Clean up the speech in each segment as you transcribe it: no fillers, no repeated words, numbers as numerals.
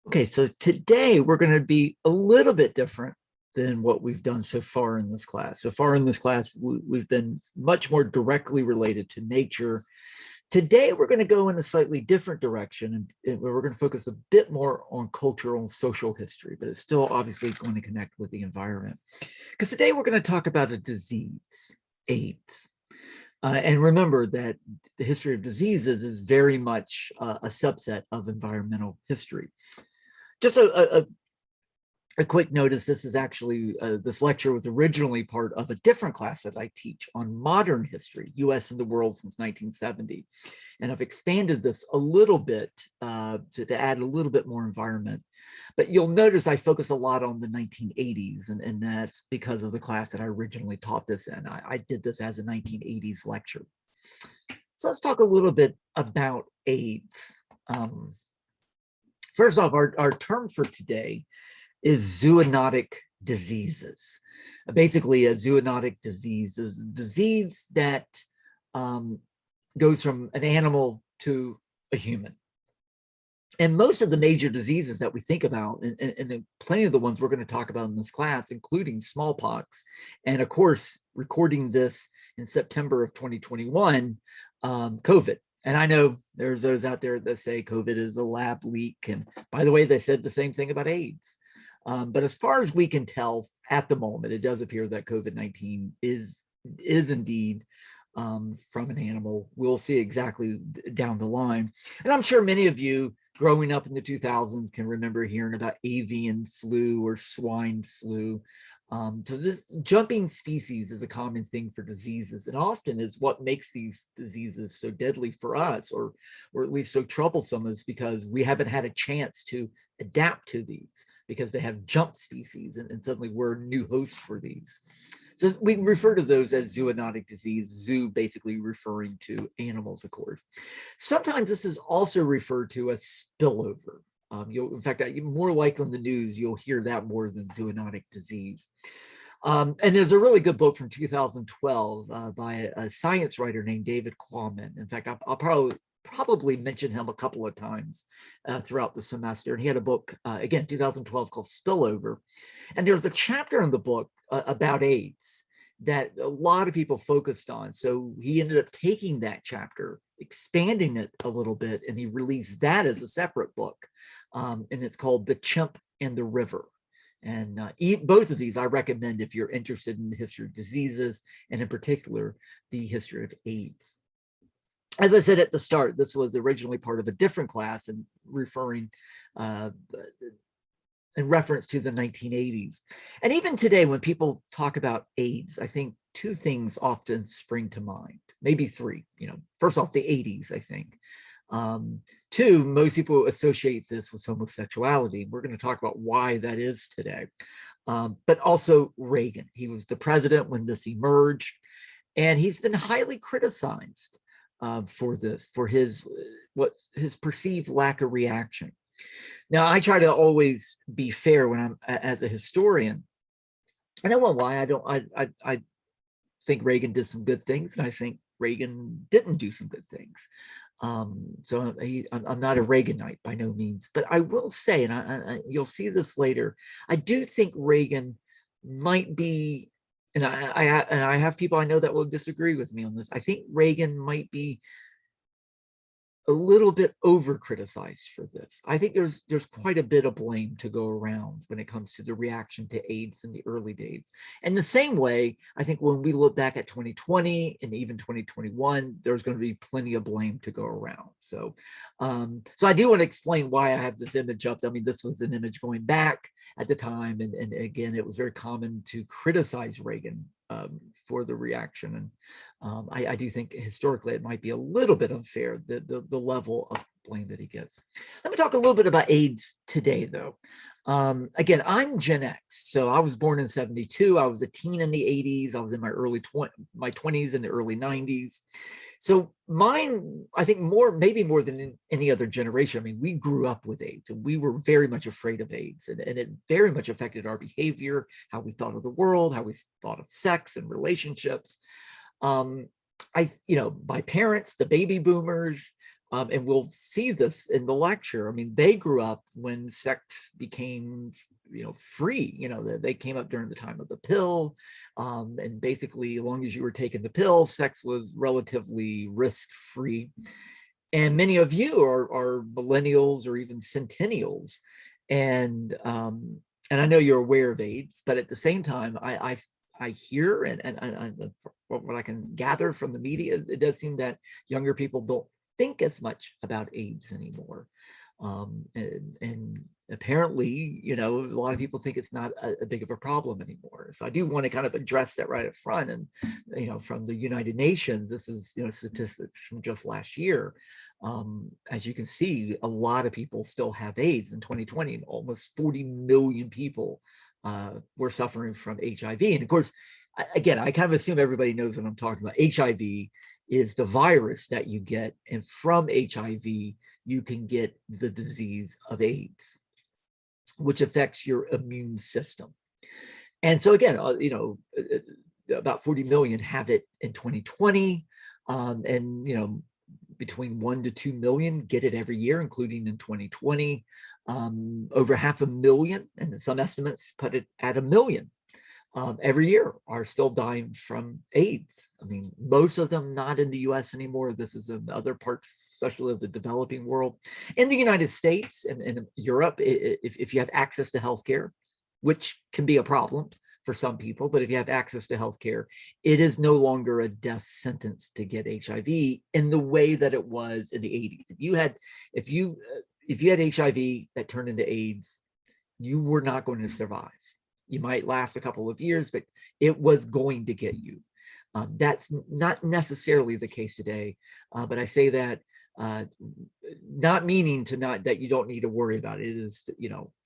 Okay, so today we're going to be a little bit different than what we've done so far in this class. So far in this class, we've been much more directly related to nature. Today, we're going to go in a slightly different direction, and we're going to focus a bit more on cultural and social history, but it's still obviously going to connect with the environment. Because today we're going to talk about a disease, AIDS. And remember that the history of diseases is very much a subset of environmental history. Just a quick notice, this is actually, this lecture was originally part of a different class that I teach on modern history, US and the world since 1970. And I've expanded this a little bit to add a little bit more environment. But you'll notice I focus a lot on the 1980s, and that's because of the class that I originally taught this in. I did this as a 1980s lecture. So let's talk a little bit about AIDS. First off, our term for today is zoonotic diseases. Basically, a zoonotic disease is a disease that goes from an animal to a human. And most of the major diseases that we think about, and plenty of the ones we're going to talk about in this class, including smallpox, and of course, recording this in September of 2021, COVID. And I know there's those out there that say COVID is a lab leak. And by the way, they said the same thing about AIDS. But as far as we can tell at the moment, it does appear that COVID-19 is indeed from an animal. We'll see exactly down the line. And I'm sure many of you growing up in the 2000s can remember hearing about avian flu or swine flu. So this jumping species is a common thing for diseases, and often is what makes these diseases so deadly for us, or at least so troublesome, is because we haven't had a chance to adapt to these because they have jump species, and suddenly we're a new host for these. So we refer to those as zoonotic disease, zoo basically referring to animals, of course. Sometimes this is also referred to as spillover. In fact, more likely in the news, you'll hear that more than zoonotic disease. And there's a really good book from 2012 by a science writer named David Quammen. In fact, I'll probably mention him a couple of times throughout the semester. And he had a book, again, 2012, called Spillover. And there's a chapter in the book about AIDS that a lot of people focused on. So he ended up taking that chapter, expanding it a little bit, and he released that as a separate book. And it's called The Chimp and the River. And both of these I recommend if you're interested in the history of diseases, and in particular, the history of AIDS. As I said at the start, this was originally part of a different class and referring in reference to the 1980s. And even today, when people talk about AIDS, I think two things often spring to mind, maybe three. First off, the 80s, I think. Two, most people associate this with homosexuality. We're going to talk about why that is today. But also Reagan. He was the president when this emerged, and he's been highly criticized for this, for his perceived lack of reaction. Now, I try to always be fair when I'm as a historian. I don't know why I think Reagan did some good things, and I think Reagan didn't do some good things. So I'm not a Reaganite by no means, but I will say, and you'll see this later, I do think Reagan might be, and I have people I know that will disagree with me on this. I think Reagan might be a little bit over criticized for this. I think there's quite a bit of blame to go around when it comes to the reaction to AIDS in the early days. And the same way, I think when we look back at 2020 and even 2021, there's going to be plenty of blame to go around. So I do want to explain why I have this image up. I mean, this was an image going back at the time, and again, it was very common to criticize Reagan for the reaction. And I do think historically it might be a little bit unfair, the level of blame that he gets. Let me talk a little bit about AIDS today, though. Again, I'm Gen X, so I was born in 72. I was a teen in the 80s. I was in my my 20s in the early 90s. So mine, I think maybe more than any other generation. I mean, we grew up with AIDS, and we were very much afraid of AIDS, and it very much affected our behavior, how we thought of the world, how we thought of sex and relationships. My parents, the baby boomers, And we'll see this in the lecture. I mean, they grew up when sex became, free. They came up during the time of the pill. And basically, as long as you were taking the pill, sex was relatively risk-free. And many of you are millennials or even centennials. And I know you're aware of AIDS, but at the same time, I hear and what I can gather from the media, it does seem that younger people don't think as much about AIDS anymore. And apparently, a lot of people think it's not a big of a problem anymore. So I do want to kind of address that right up front. And, from the United Nations, this is, statistics from just last year. As you can see, a lot of people still have AIDS in 2020, and almost 40 million people were suffering from HIV. And of course, again, I kind of assume everybody knows what I'm talking about. HIV is the virus that you get, and from HIV, you can get the disease of AIDS, which affects your immune system. And so again, about 40 million have it in 2020, and between 1 to 2 million get it every year, including in 2020. Over 500,000, and some estimates put it at 1 million, every year are still dying from AIDS. I mean, most of them not in the US anymore. This is in other parts, especially of the developing world. In the United States and in Europe, if you have access to healthcare, which can be a problem for some people, but if you have access to healthcare, it is no longer a death sentence to get HIV in the way that it was in the 80s. If you had HIV that turned into AIDS, you were not going to survive. You might last a couple of years, but it was going to get you. That's not necessarily the case today, but I say that not meaning that you don't need to worry about it. It is,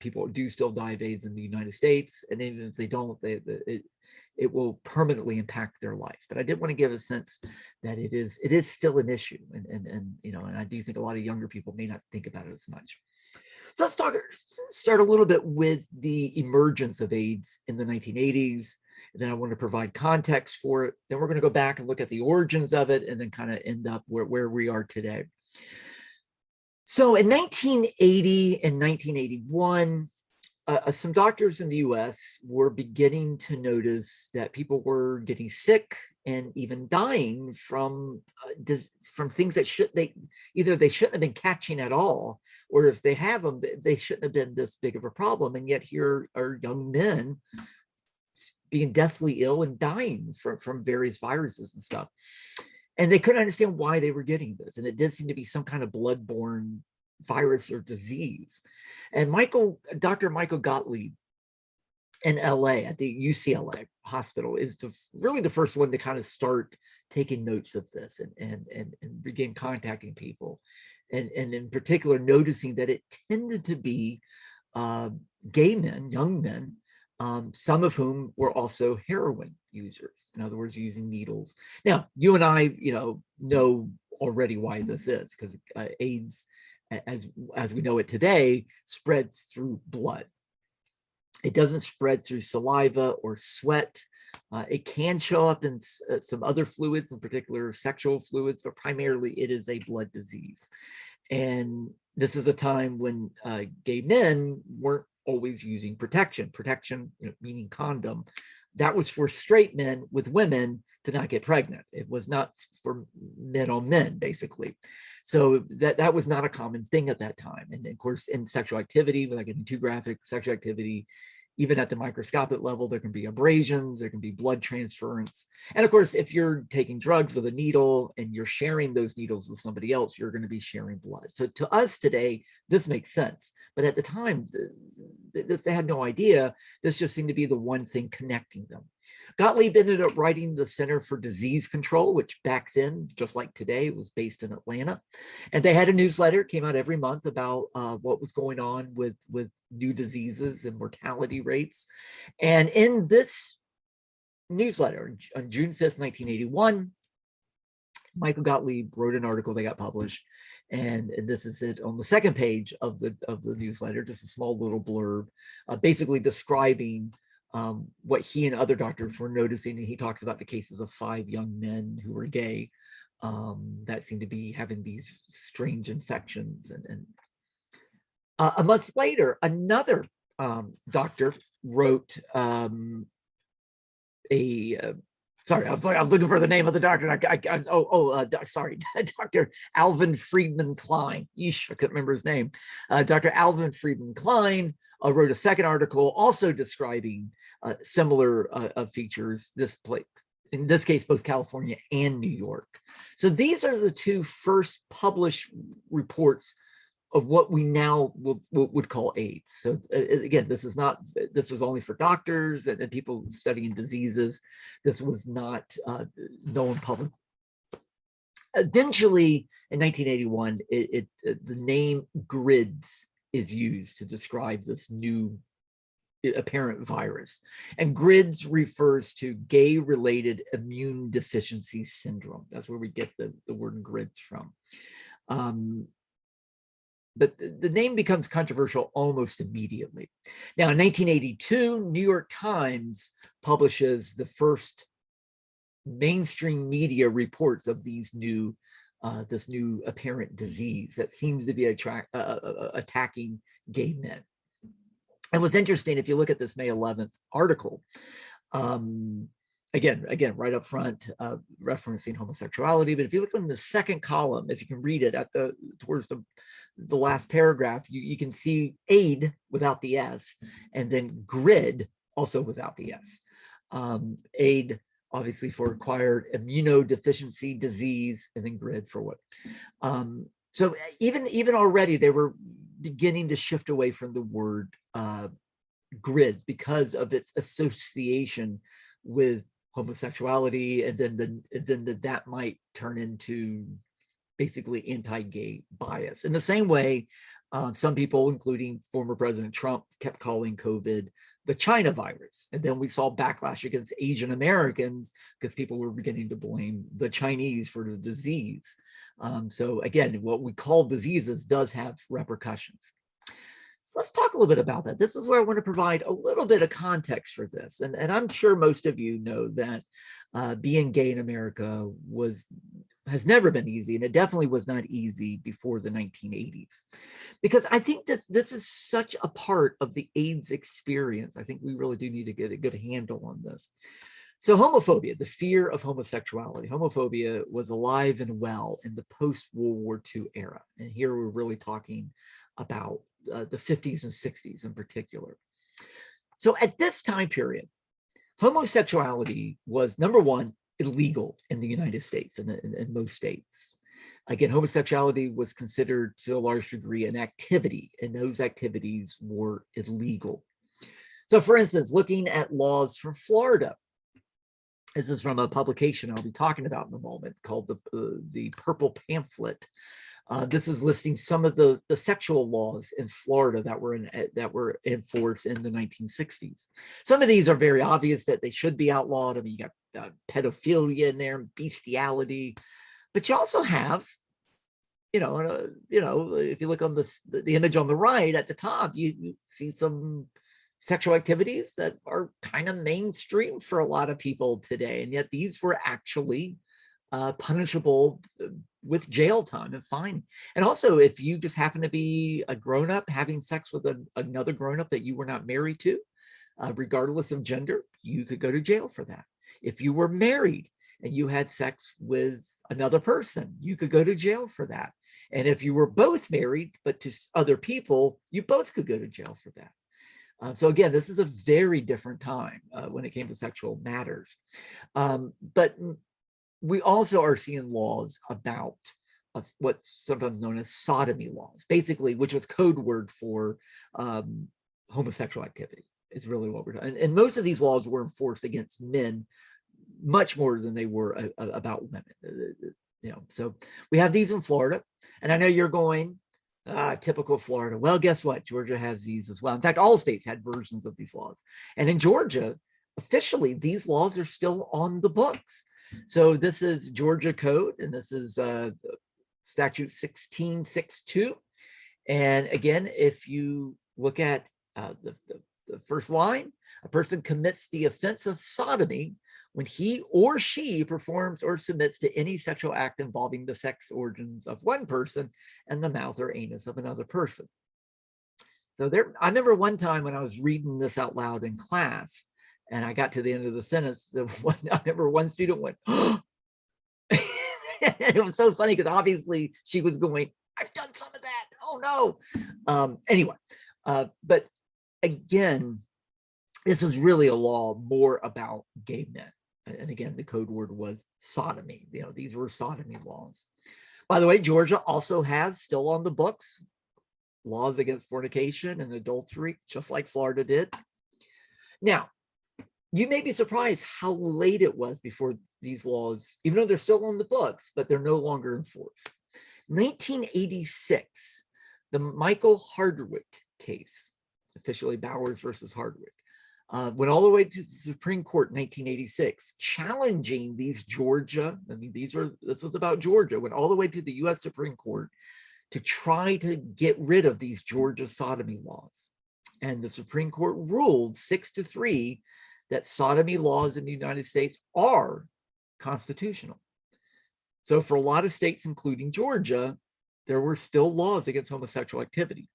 people do still die of AIDS in the United States, and even if they don't, it will permanently impact their life. But I did want to give a sense that it is still an issue, and I do think a lot of younger people may not think about it as much. So let's start a little bit with the emergence of AIDS in the 1980s. And then I want to provide context for it. Then we're going to go back and look at the origins of it, and then kind of end up where we are today. So in 1980 and 1981, some doctors in the US were beginning to notice that people were getting sick and even dying from things that either they shouldn't have been catching at all, or if they have them, they shouldn't have been this big of a problem. And yet here are young men being deathly ill and dying from various viruses and stuff. And they couldn't understand why they were getting this. And it did seem to be some kind of bloodborne virus or disease. And Dr. Michael Gottlieb in LA at the UCLA hospital is really the first one to kind of start taking notes of this and begin contacting people. And in particular, noticing that it tended to be gay men, young men, some of whom were also heroin users. In other words, using needles. Now, you and I, know already why this is, because AIDS, as we know it today, spreads through blood. It doesn't spread through saliva or sweat. It can show up in some other fluids, in particular sexual fluids, but primarily it is a blood disease. And this is a time when gay men weren't always using protection, meaning condom. That was for straight men with women to not get pregnant. It was not for men on men, basically. So that was not a common thing at that time. And of course, in sexual activity, without getting too graphic, sexual activity, even at the microscopic level, there can be abrasions, there can be blood transference. And of course, if you're taking drugs with a needle and you're sharing those needles with somebody else, you're going to be sharing blood. So to us today, this makes sense. But at the time, they had no idea. This just seemed to be the one thing connecting them. Gottlieb ended up writing the Center for Disease Control, which back then, just like today, was based in Atlanta. And they had a newsletter, came out every month about what was going on with new diseases and mortality rates. And in this newsletter, on June 5th, 1981, Michael Gottlieb wrote an article that got published. And this is it on the second page of the newsletter, just a small little blurb, basically describing what he and other doctors were noticing. And he talks about the cases of 5 young men who were gay that seem to be having these strange infections. And a month later, another doctor wrote sorry, I was looking for the name of the doctor. Sorry, Dr. Alvin Friedman Klein. Yeesh, I couldn't remember his name. Dr. Alvin Friedman Klein wrote a second article also describing similar features. In this case, both California and New York. So these are the two first published reports of what we now would call AIDS. So again, this was only for doctors and people studying diseases. This was not known public. Eventually, in 1981, the name GRIDS is used to describe this new apparent virus. And GRIDS refers to gay-related immune deficiency syndrome. That's where we get the word GRIDS from. But the name becomes controversial almost immediately. Now, in 1982, New York Times publishes the first mainstream media reports of these this new apparent disease that seems to be attacking gay men. And what's interesting, if you look at this May 11th article, again, right up front, referencing homosexuality. But if you look in the second column, if you can read it towards the last paragraph, you can see aid without the S, and then GRID also without the S. Aid, obviously, for acquired immunodeficiency disease, and then GRID for what. So even already, they were beginning to shift away from the word GRIDS because of its association with homosexuality, and then that might turn into basically anti-gay bias. In the same way, some people, including former President Trump, kept calling COVID the China virus. And then we saw backlash against Asian Americans because people were beginning to blame the Chinese for the disease. So again, what we call diseases does have repercussions. So let's talk a little bit about that. This is where I want to provide a little bit of context for this. And I'm sure most of you know that being gay in America has never been easy, and it definitely was not easy before the 1980s. Because I think this is such a part of the AIDS experience. I think we really do need to get a good handle on this. So homophobia, the fear of homosexuality, homophobia was alive and well in the post-World War II era. And here we're really talking about the 50s and 60s in particular. So at this time period, homosexuality was, number one, illegal in the United States and in most states. Again, homosexuality was considered to a large degree an activity, and those activities were illegal. So for instance, looking at laws from Florida, this is from a publication I'll be talking about in a moment called the Purple Pamphlet. This is listing some of the sexual laws in Florida that were enforced in the 1960s. Some of these are very obvious that they should be outlawed. I mean, you got pedophilia in there, bestiality, but you also have, if you look on the image on the right at the top, you see some sexual activities that are kind of mainstream for a lot of people today, and yet these were actually punishable with jail time and fine. And also, if you just happen to be a grown-up having sex with another grown-up that you were not married to, regardless of gender, you could go to jail for that. If you were married and you had sex with another person, you could go to jail for that. And if you were both married, but to other people, you both could go to jail for that. So again, this is a very different time when it came to sexual matters. But we also are seeing laws about what's sometimes known as sodomy laws, basically, which was code word for homosexual activity. Is really what we're talking. And most of these laws were enforced against men much more than they were about women. So we have these in Florida, and I know you're going, typical Florida. Well, guess what? Georgia has these as well. In fact, all states had versions of these laws. And in Georgia, officially, these laws are still on the books. So this is Georgia Code, and this is Statute 1662. And again, if you look at the the first line, a person commits the offense of sodomy when he or she performs or submits to any sexual act involving the sex organs of one person and the mouth or anus of another person. So there, I remember one time when I was reading this out loud in class, and I got to the end of the sentence, I remember one student went, oh! It was so funny because obviously she was going, I've done some of that. Oh no. Anyway, but again, this is really a law more about gay men. And again, the code word was sodomy. You know, these were sodomy laws. By the way, Georgia also has, still on the books, laws against fornication and adultery, just like Florida did. Now, you may be surprised how late it was before these laws, even though they're still on the books, but they're no longer enforced. 1986, the Michael Hardwick case, officially Bowers versus Hardwick, went all the way to the Supreme Court in 1986, challenging these Georgia, I mean, this was about Georgia, went all the way to the US Supreme Court to try to get rid of these Georgia sodomy laws. And the Supreme Court ruled 6-3 that sodomy laws in the United States are constitutional. So for a lot of states, including Georgia, there were still laws against homosexual activity.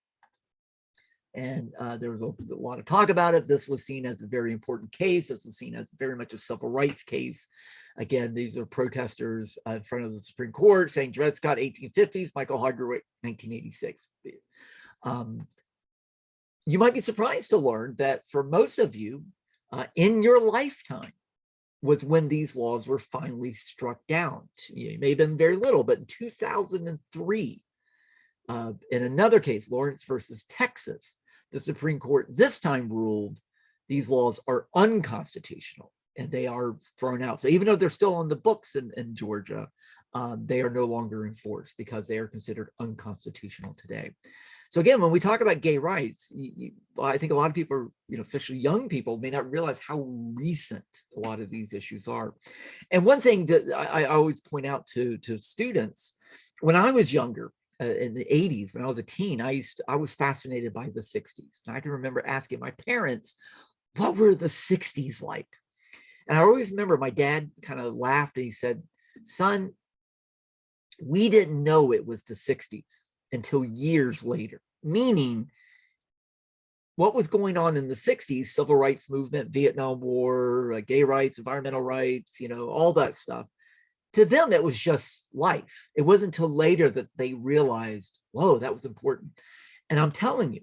And there was a lot of talk about it. This was seen as a very important case. This was seen as very much a civil rights case. Again, these are protesters in front of the Supreme Court saying Dred Scott, 1850s, Michael Hardwick, 1986. You might be surprised to learn that for most of you, in your lifetime was when these laws were finally struck down. It may have been very little, but in 2003, in another case, Lawrence versus Texas, the Supreme Court this time ruled these laws are unconstitutional and they are thrown out. So even though they're still on the books in Georgia, they are no longer enforced because they are considered unconstitutional today. So again, when we talk about gay rights, I think a lot of people, especially young people, may not realize how recent a lot of these issues are. And one thing that I always point out to students, when I was younger, in the 80s, when I was a teen, I was fascinated by the 60s. And I can remember asking my parents, what were the 60s like? And I always remember my dad kind of laughed and he said, son, we didn't know it was the 60s until years later, meaning what was going on in the 60s, civil rights movement, Vietnam War, gay rights, environmental rights, all that stuff. To them, it was just life. It wasn't until later that they realized, whoa, that was important. And I'm telling you,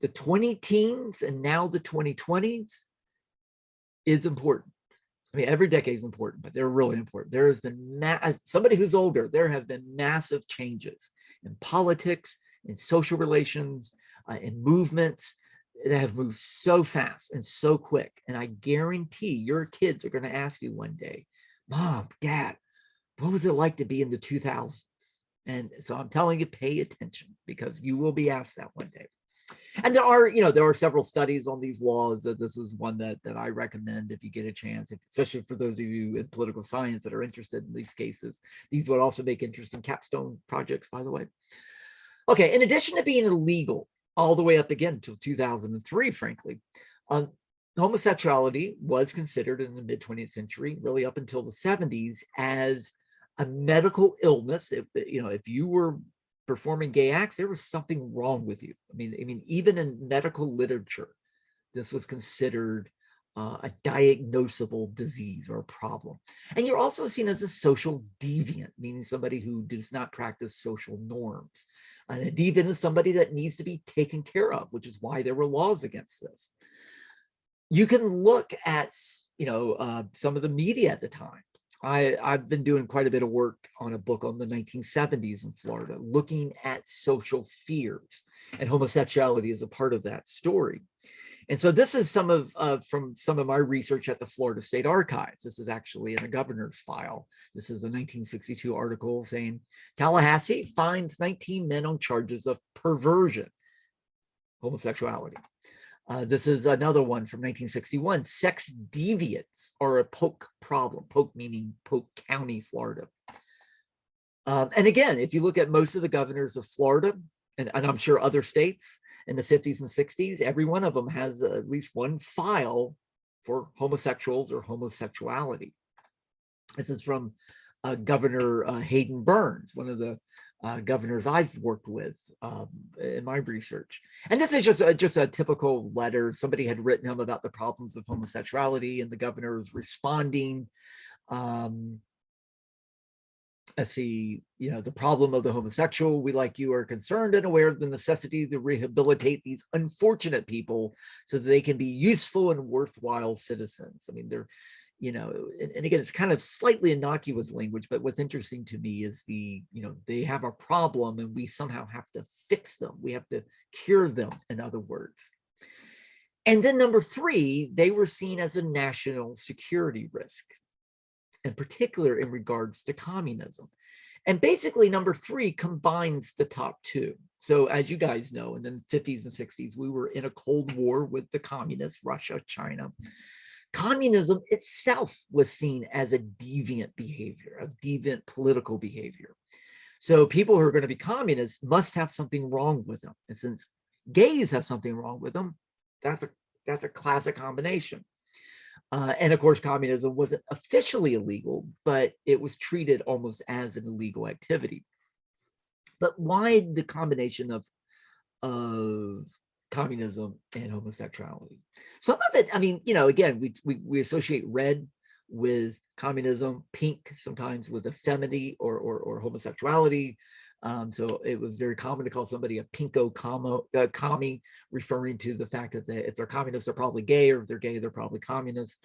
the 20 teens and now the 2020s is important. I mean, every decade is important, but they're really important. There has been, as somebody who's older, there have been massive changes in politics, in social relations, in movements that have moved so fast and so quick. And I guarantee your kids are going to ask you one day, Mom, Dad, what was it like to be in the 2000s? And so I'm telling you, pay attention because you will be asked that one day. And there are several studies on these laws. This is one that I recommend if you get a chance, especially for those of you in political science that are interested in these cases. These would also make interesting capstone projects, by the way. Okay, in addition to being illegal all the way up again until 2003, frankly, homosexuality was considered in the mid-20th century, really up until the 70s, as a medical illness. If you were performing gay acts, there was something wrong with you. I mean, even in medical literature, this was considered a diagnosable disease or a problem. And you're also seen as a social deviant, meaning somebody who does not practice social norms. And a deviant is somebody that needs to be taken care of, which is why there were laws against this. You can look at, some of the media at the time. I've been doing quite a bit of work on a book on the 1970s in Florida, looking at social fears, and homosexuality is a part of that story. And so this is from some of my research at the Florida State Archives. This is actually in a governor's file. This is a 1962 article saying Tallahassee finds 19 men on charges of perversion, homosexuality. This is another one from 1961. Sex deviants are a Polk problem. Polk meaning Polk County, Florida. And again, if you look at most of the governors of Florida, and I'm sure other states, in the 50s and 60s, every one of them has at least one file for homosexuals or homosexuality. This is from Governor Hayden Burns, one of the governors I've worked with in my research. And this is just a typical letter. Somebody had written him about the problems of homosexuality, and the governor was responding. Let's see, the problem of the homosexual, we like you are concerned and aware of the necessity to rehabilitate these unfortunate people so that they can be useful and worthwhile citizens. I mean, they're, and again, it's kind of slightly innocuous language, but what's interesting to me is they have a problem and we somehow have to fix them. We have to cure them, in other words. And then number three, they were seen as a national security risk, in particular in regards to communism. And basically number three combines the top two. So as you guys know, in the 50s and 60s, we were in a Cold War with the communists, Russia, China. Communism itself was seen as a deviant behavior, a deviant political behavior. So people who are going to be communists must have something wrong with them. And since gays have something wrong with them, that's a classic combination. And of course, communism wasn't officially illegal, but it was treated almost as an illegal activity. But why the combination of communism and homosexuality? Some of it, I mean, again, we associate red with communism, pink sometimes with effeminacy or homosexuality. So it was very common to call somebody a pinko commie, referring to the fact that if they're communists, they're probably gay, or if they're gay, they're probably communists.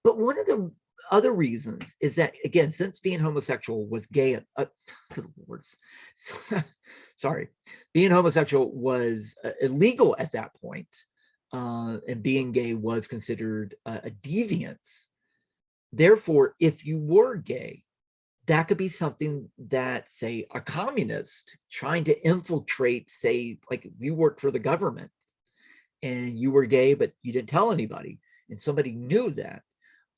But one of the other reasons is that, again, since being homosexual was gay, sorry, being homosexual was illegal at that point, and being gay was considered a deviance. Therefore, if you were gay, that could be something that, say, a communist trying to infiltrate, say, like if you worked for the government and you were gay, but you didn't tell anybody, and somebody knew that,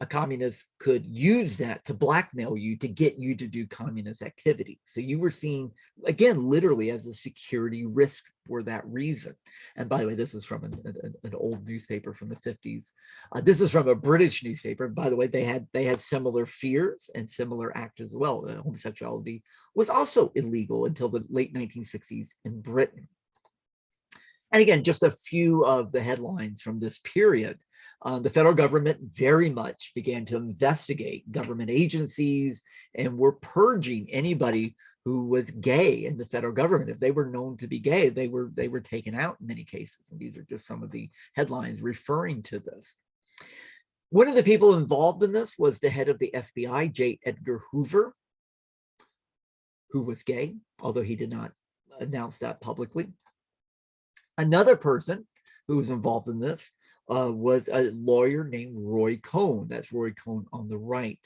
a communist could use that to blackmail you to get you to do communist activity. So you were seen, again, literally as a security risk for that reason. And by the way, this is from an old newspaper from the 50s. This is from a British newspaper. By the way, they had similar fears and similar acts as well. Homosexuality was also illegal until the late 1960s in Britain. And again, just a few of the headlines from this period. The federal government very much began to investigate government agencies and were purging anybody who was gay in the federal government. If they were known to be gay, they were taken out in many cases. And these are just some of the headlines referring to this. One of the people involved in this was the head of the FBI, J. Edgar Hoover, who was gay, although he did not announce that publicly. Another person who was involved in this was a lawyer named Roy Cohn. That's Roy Cohn on the right.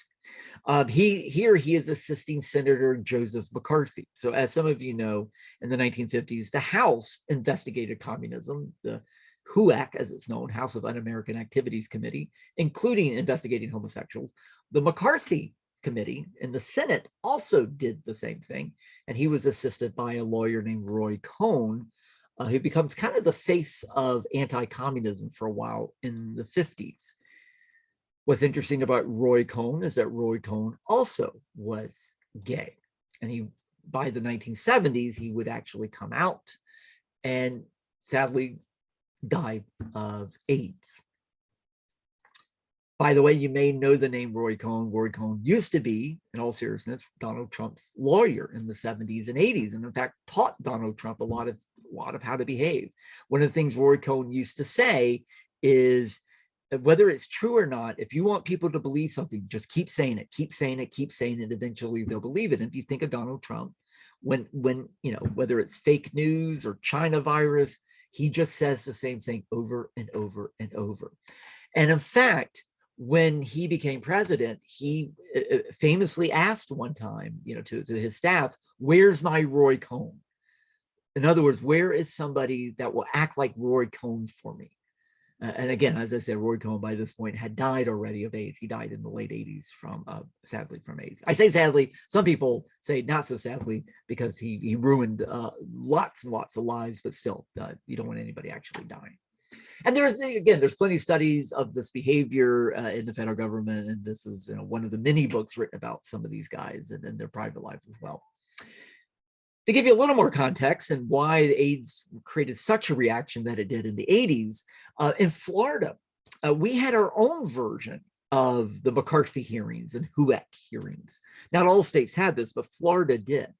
He is assisting Senator Joseph McCarthy. So as some of you know, in the 1950s, the House investigated communism, the HUAC, as it's known, House of Un-American Activities Committee, including investigating homosexuals. The McCarthy Committee in the Senate also did the same thing, and he was assisted by a lawyer named Roy Cohn, who becomes kind of the face of anti-communism for a while in the 50s. What's interesting about Roy Cohn is that Roy Cohn also was gay. And by the 1970s, he would actually come out and sadly died of AIDS. By the way, you may know the name Roy Cohn. Roy Cohn used to be, in all seriousness, Donald Trump's lawyer in the 70s and 80s, and in fact taught Donald Trump a lot of how to behave. One of the things Roy Cohn used to say is, whether it's true or not, if you want people to believe something, just keep saying it, keep saying it, keep saying it. Eventually they'll believe it. And if you think of Donald Trump, when whether it's fake news or China virus, he just says the same thing over and over and over. And in fact, when he became president, he famously asked one time, to his staff, "Where's my Roy Cohn?" In other words, where is somebody that will act like Roy Cohn for me? And again, as I said, Roy Cohn by this point had died already of AIDS. He died in the late 80s from, sadly, from AIDS. I say sadly, some people say not so sadly because he ruined lots and lots of lives, but still, you don't want anybody actually dying. And there's plenty of studies of this behavior in the federal government, and this is one of the many books written about some of these guys and their private lives as well. To give you a little more context and why AIDS created such a reaction that it did in the 80s, in Florida, we had our own version of the McCarthy hearings and HUAC hearings. Not all states had this, but Florida did.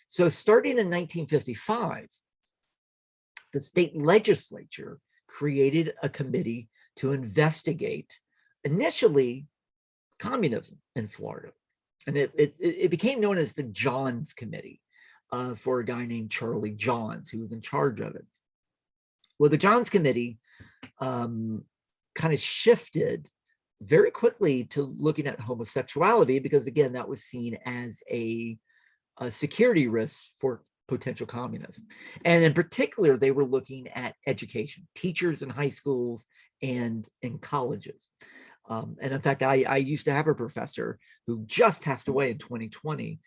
So starting in 1955, the state legislature created a committee to investigate initially communism in Florida. And it became known as the Johns Committee. For a guy named Charlie Johns, who was in charge of it. Well, the Johns Committee kind of shifted very quickly to looking at homosexuality because, again, that was seen as a security risk for potential communists. And in particular, they were looking at education, teachers in high schools and in colleges. And in fact, I used to have a professor who just passed away in 2020,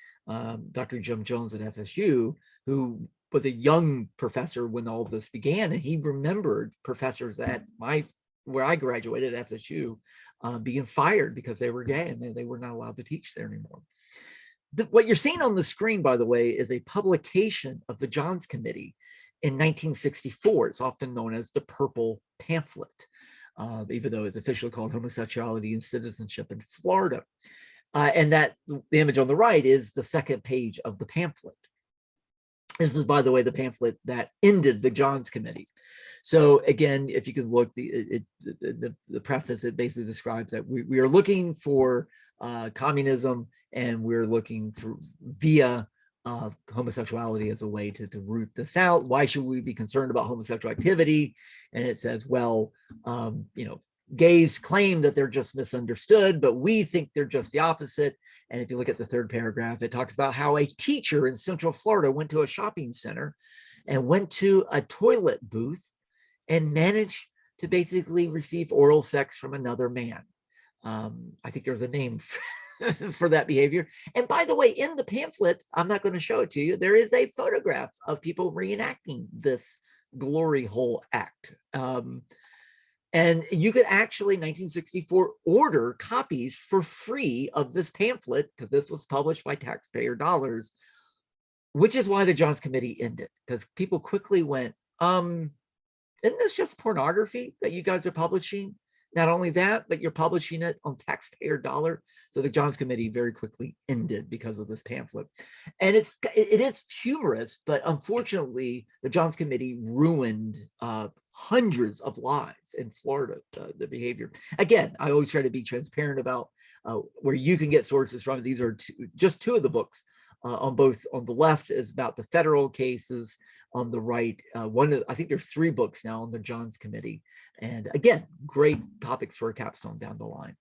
Dr. Jim Jones at FSU, who was a young professor when all this began. And he remembered professors at where I graduated at FSU being fired because they were gay and they were not allowed to teach there anymore. What you're seeing on the screen, by the way, is a publication of the Johns Committee in 1964. It's often known as the Purple Pamphlet. Even though it's officially called Homosexuality and Citizenship in Florida. And that the image on the right is the second page of the pamphlet. This is, by the way, the pamphlet that ended the Johns Committee. So again, if you can look, the preface, it basically describes that we are looking for communism, and we're looking via homosexuality as a way to root this out. Why should we be concerned about homosexual activity? And it says, well, gays claim that they're just misunderstood, but we think they're just the opposite. And if you look at the third paragraph, it talks about how a teacher in Central Florida went to a shopping center and went to a toilet booth and managed to basically receive oral sex from another man. I think there's a name for that behavior. And by the way, in the pamphlet, I'm not going to show it to you, there is a photograph of people reenacting this glory hole act. And you could actually, 1964, order copies for free of this pamphlet, because this was published by taxpayer dollars, which is why the Johns Committee ended, because people quickly went, isn't this just pornography that you guys are publishing? Not only that, but you're publishing it on taxpayer dollar. So the Johns Committee very quickly ended because of this pamphlet. And it is humorous, but unfortunately, the Johns Committee ruined hundreds of lives in Florida, the behavior. Again, I always try to be transparent about where you can get sources from. These are just two of the books. On the left is about the federal cases. On the right, I think there's 3 books now on the Johns Committee. And again, great topics for a capstone down the line.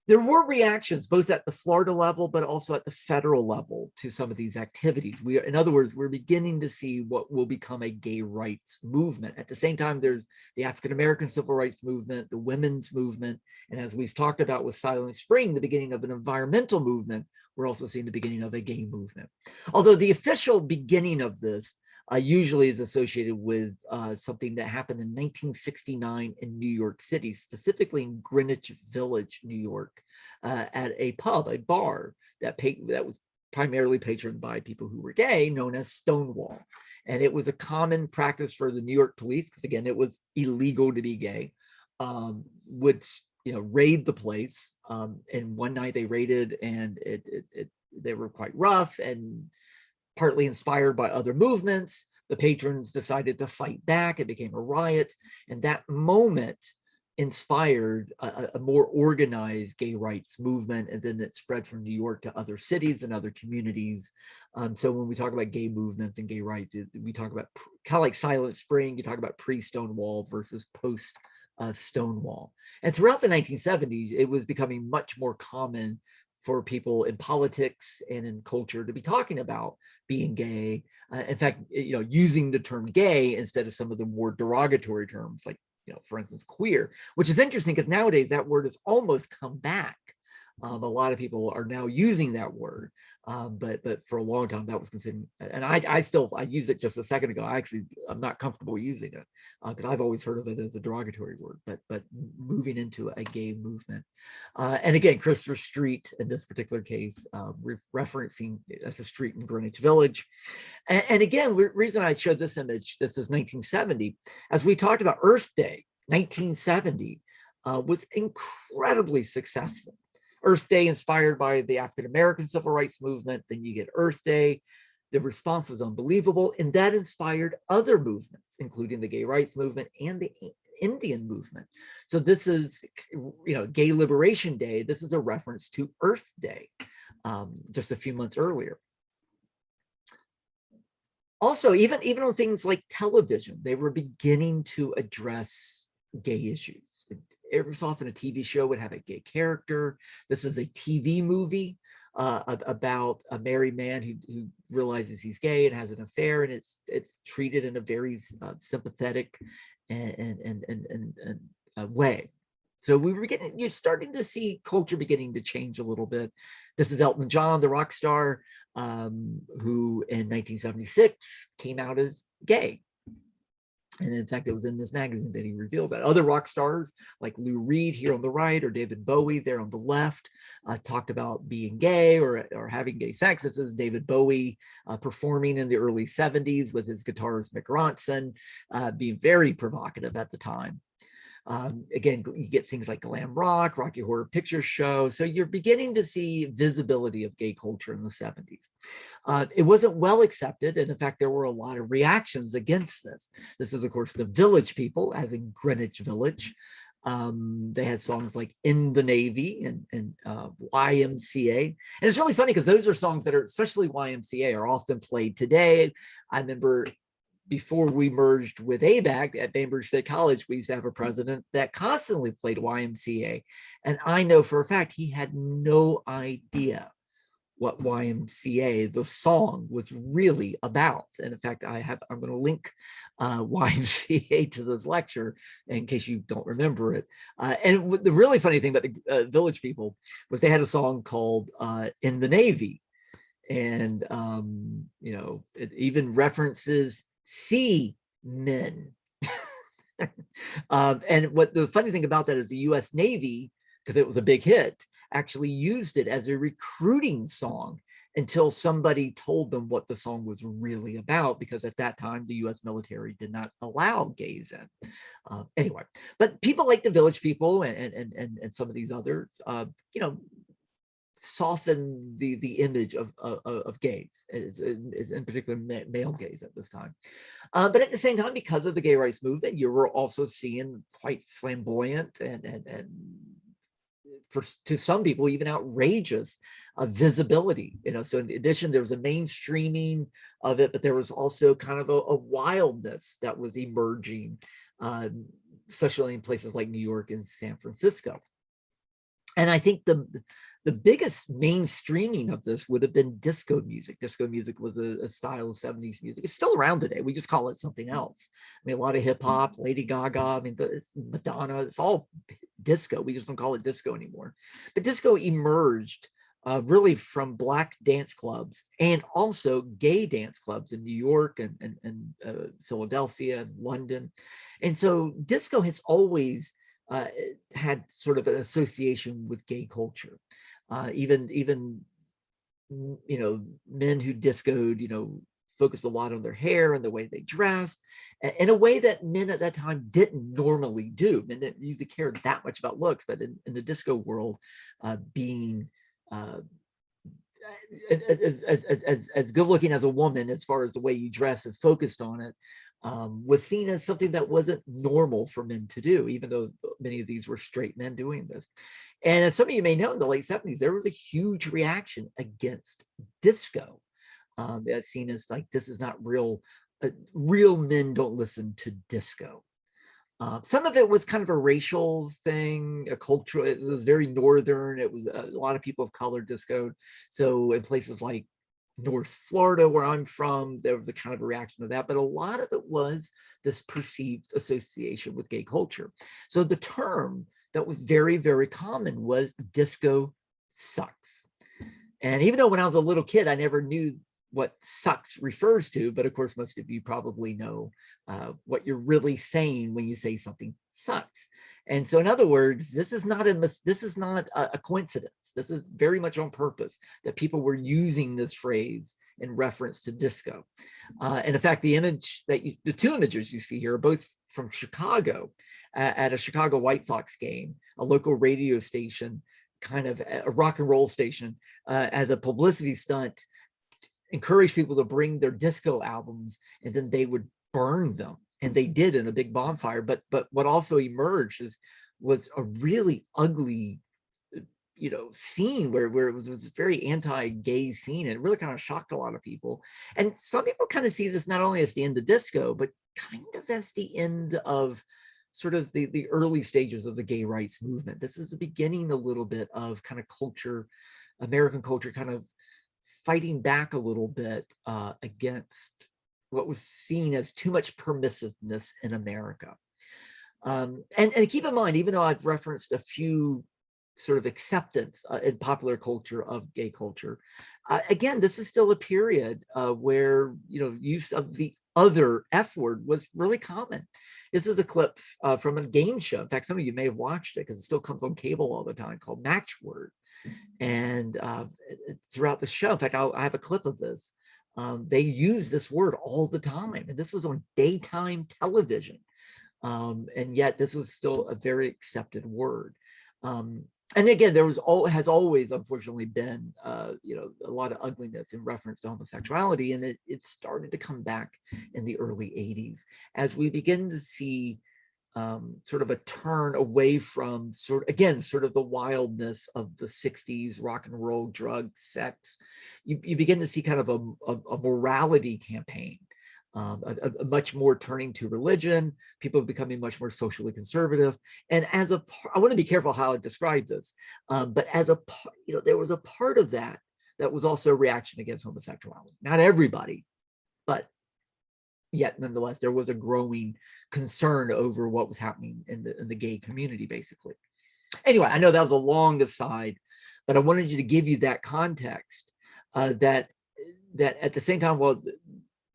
There were reactions both at the Florida level, but also at the federal level to some of these activities. In other words, we're beginning to see what will become a gay rights movement. At the same time, there's the African-American civil rights movement, the women's movement, and as we've talked about with Silent Spring, the beginning of an environmental movement, we're also seeing the beginning of a gay movement. Although the official beginning of this usually is associated with something that happened in 1969 in New York City, specifically in Greenwich Village, New York, at a pub, a bar that was primarily patroned by people who were gay, known as Stonewall. And it was a common practice for the New York police, because again, it was illegal to be gay, would raid the place. And one night they raided, and they were quite rough, and partly inspired by other movements, the patrons decided to fight back. It became a riot. And that moment inspired a more organized gay rights movement. And then it spread from New York to other cities and other communities. So when we talk about gay movements and gay rights, we talk about kind of like Silent Spring, you talk about pre-Stonewall versus post Stonewall. And throughout the 1970s, it was becoming much more common for people in politics and in culture to be talking about being gay. In fact, using the term gay instead of some of the more derogatory terms like for instance, queer, which is interesting because nowadays that word has almost come back. A lot of people are now using that word, but for a long time that was considered, and I used it just a second ago. I'm not comfortable using it because I've always heard of it as a derogatory word, but moving into a gay movement. And again, Christopher Street in this particular case, referencing as a street in Greenwich Village. And again, the reason I showed this image, this is 1970, as we talked about Earth Day, 1970 was incredibly successful. Earth Day inspired by the African-American civil rights movement. Then you get Earth Day. The response was unbelievable. And that inspired other movements, including the gay rights movement and the Indian movement. So this is, Gay Liberation Day. This is a reference to Earth Day just a few months earlier. Also, even on things like television, they were beginning to address gay issues. Every so often a TV show would have a gay character. This is a TV movie about a married man who realizes he's gay and has an affair, and it's treated in a very sympathetic and way. So you're starting to see culture beginning to change a little bit. This is Elton John, the rock star, who in 1976 came out as gay. And in fact, it was in this magazine that he revealed that. Other rock stars like Lou Reed here on the right, or David Bowie there on the left, talked about being gay or having gay sex. This is David Bowie performing in the early 70s with his guitarist Mick Ronson, being very provocative at the time. Again, you get things like glam rock, Rocky Horror Picture Show. So you're beginning to see visibility of gay culture in the 70s. It wasn't well accepted. And in fact, there were a lot of reactions against this. This is, of course, the Village People, as in Greenwich Village. They had songs like In the Navy and YMCA. And it's really funny because those are songs that are, especially YMCA, are often played today. I remember before we merged with ABAC at Bainbridge State College, we used to have a president that constantly played YMCA. And I know for a fact he had no idea what YMCA, the song, was really about. And in fact, I'm going to link YMCA to this lecture in case you don't remember it. And the really funny thing about the Village People was they had a song called In the Navy. And, it even references sea men. And what the funny thing about that is the US Navy, because it was a big hit, actually used it as a recruiting song until somebody told them what the song was really about, because at that time the US military did not allow gays in. Anyway, but people like the Village People and some of these others, soften the image of gays, is in particular male gays at this time. But at the same time, because of the gay rights movement, you were also seeing quite flamboyant and to some people even outrageous visibility. So in addition, there was a mainstreaming of it, but there was also kind of a wildness that was emerging, especially in places like New York and San Francisco. And I think the biggest mainstreaming of this would have been disco music. Disco music was a style of 70s music. It's still around today. We just call it something else. I mean, a lot of hip hop, Lady Gaga, Madonna, it's all disco. We just don't call it disco anymore. But disco emerged really from Black dance clubs and also gay dance clubs in New York and Philadelphia and London. And so disco has always had sort of an association with gay culture. Even men who discoed, focused a lot on their hair and the way they dressed in a way that men at that time didn't normally do. Men didn't usually care that much about looks, but in the disco world, being as good looking as a woman, as far as the way you dress and focused on it, was seen as something that wasn't normal for men to do, even though many of these were straight men doing this. And as some of you may know, in the late 70s, there was a huge reaction against disco. That's seen as like, this is not real. Real men don't listen to disco. Some of it was kind of a racial thing, a cultural. It was very northern. It was a lot of people of color discoed. So in places like North Florida, where I'm from, there was a kind of a reaction to that, but a lot of it was this perceived association with gay culture. So the term that was very, very common was disco sucks. And even though when I was a little kid, I never knew what sucks refers to, but of course, most of you probably know what you're really saying when you say something sucks. And so in other words, this is not a coincidence. This is very much on purpose that people were using this phrase in reference to disco. And in fact, the two images you see here are both from Chicago at a Chicago White Sox game, a local radio station, kind of a rock and roll station, as a publicity stunt, encourage people to bring their disco albums, and then they would burn them. And they did in a big bonfire. But what also emerged was a really ugly, scene where it was this very anti-gay scene, and it really kind of shocked a lot of people. And some people kind of see this not only as the end of disco, but kind of as the end of sort of the early stages of the gay rights movement. This is the beginning a little bit of kind of culture, American culture, kind of fighting back a little bit against what was seen as too much permissiveness in America. And keep in mind, even though I've referenced a few sort of acceptance in popular culture of gay culture, again, this is still a period where use of the other F word was really common. This is a clip from a game show. In fact, some of you may have watched it because it still comes on cable all the time, called Matchword. And throughout the show, in fact, I have a clip of this. They use this word all the time, and this was on daytime television. And yet this was still a very accepted word. And again, there has always, unfortunately, been a lot of ugliness in reference to homosexuality, and it started to come back in the early 80s as we begin to see sort of a turn away from sort of the wildness of the 60s, rock and roll, drugs, sex. You begin to see kind of a morality campaign. A much more turning to religion, people becoming much more socially conservative. And I want to be careful how I describe this, but there was a part of that was also a reaction against homosexuality. Not everybody, but yet nonetheless, there was a growing concern over what was happening in the gay community, basically. Anyway, I know that was a long aside, but I wanted you to give you that context, that at the same time, while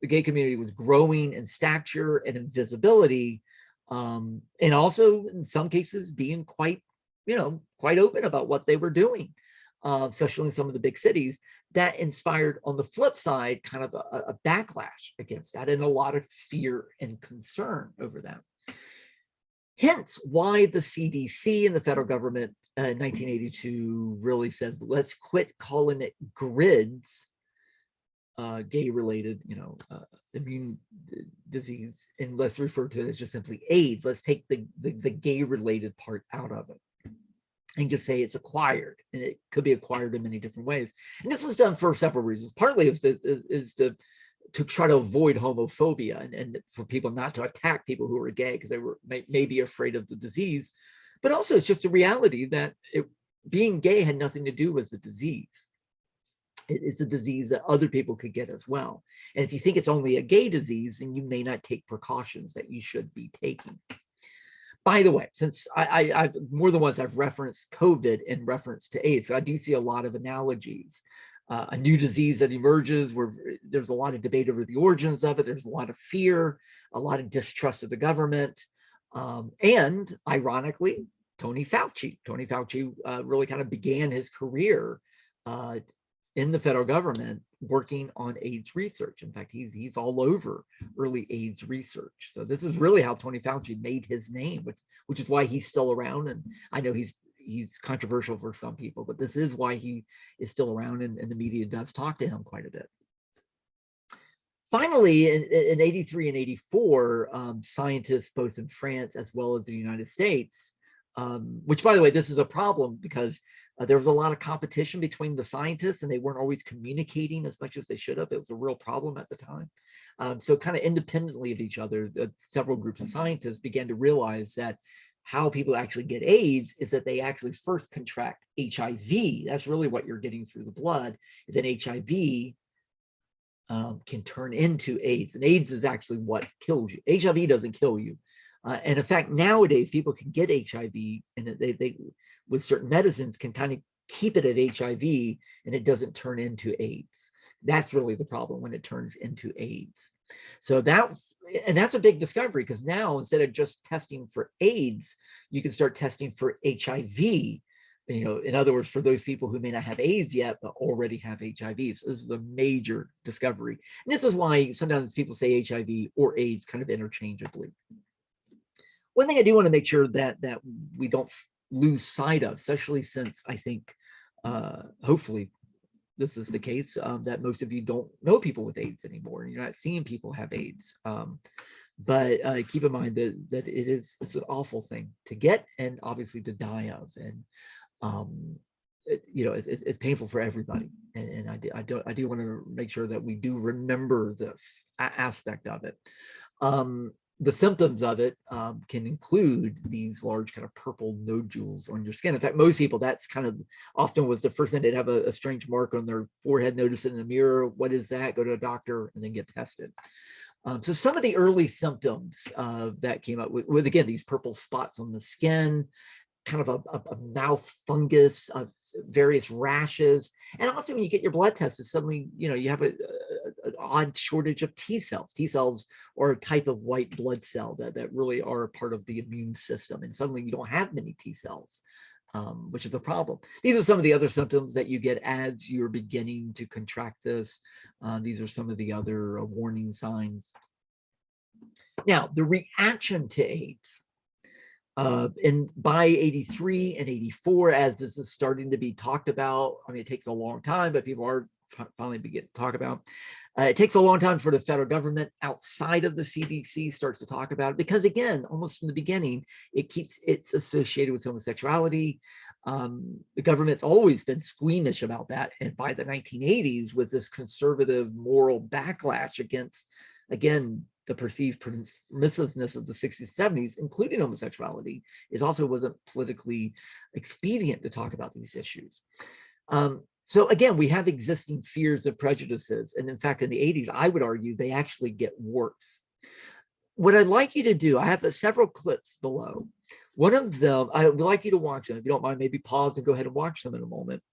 the gay community was growing in stature and in visibility, and also in some cases being quite open about what they were doing, especially in some of the big cities. That inspired, on the flip side, kind of a backlash against that, and a lot of fear and concern over that. Hence why the CDC and the federal government in 1982 really said, let's quit calling it GRIDS, gay-related, immune disease, and let's refer to it as just simply AIDS. Let's take the gay-related part out of it and just say it's acquired, and it could be acquired in many different ways. And this was done for several reasons. Partly is to try to avoid homophobia and for people not to attack people who are gay because they were maybe afraid of the disease, but also it's just a reality that being gay had nothing to do with the disease. It's a disease that other people could get as well. And if you think it's only a gay disease, then you may not take precautions that you should be taking. By the way, since I more than once I've referenced COVID in reference to AIDS, I do see a lot of analogies. A new disease that emerges where there's a lot of debate over the origins of it. There's a lot of fear, a lot of distrust of the government. And ironically, Tony Fauci really kind of began his career in the federal government working on AIDS research. In fact, he's all over early AIDS research. So this is really how Tony Fauci made his name, which is why he's still around. And I know he's controversial for some people, but this is why he is still around, and the media does talk to him quite a bit. Finally, in 83 and 84, scientists both in France as well as the United States, which, by the way, this is a problem because there was a lot of competition between the scientists, and they weren't always communicating as much as they should have. It was a real problem at the time. So kind of independently of each other, several groups of scientists began to realize that how people actually get AIDS is that they actually first contract HIV. That's really what you're getting through the blood. Then HIV can turn into AIDS. And AIDS is actually what kills you. HIV doesn't kill you. And in fact, nowadays, people can get HIV and they with certain medicines can kind of keep it at HIV and it doesn't turn into AIDS. That's really the problem when it turns into AIDS. So that's a big discovery, because now instead of just testing for AIDS, you can start testing for HIV. In other words, for those people who may not have AIDS yet, but already have HIV. So this is a major discovery. And this is why sometimes people say HIV or AIDS kind of interchangeably. One thing I do want to make sure that we don't lose sight of, especially since I think, hopefully this is the case, that most of you don't know people with AIDS anymore. You're not seeing people have AIDS. But keep in mind that it's an awful thing to get and obviously to die of. And it's painful for everybody, and I do want to make sure that we do remember this aspect of it. The symptoms of it can include these large kind of purple nodules on your skin. In fact, most people, that's kind of often was the first thing. They'd have a strange mark on their forehead, notice it in the mirror. What is that? Go to a doctor and then get tested. So some of the early symptoms that came up with again, these purple spots on the skin, kind of a mouth fungus, various rashes. And also when you get your blood tested, suddenly, you have an odd shortage of T cells. T cells are a type of white blood cell that really are part of the immune system. And suddenly you don't have many T cells, which is a problem. These are some of the other symptoms that you get as you're beginning to contract this. These are some of the other warning signs. Now, the reaction to AIDS. And by 83 and 84, as this is starting to be talked about, I mean, it takes a long time, but people are finally beginning to talk about. It takes a long time for the federal government outside of the CDC starts to talk about it, because again, almost from the beginning, it's associated with homosexuality. The government's always been squeamish about that. And by the 1980s, with this conservative moral backlash against, again, the perceived permissiveness of the 60s, 70s, including homosexuality, it also wasn't politically expedient to talk about these issues. So again, we have existing fears and prejudices. And in fact, in the 80s, I would argue they actually get worse. What I'd like you to do, I have several clips below. One of them, I would like you to watch them. If you don't mind, maybe pause and go ahead and watch them in a moment.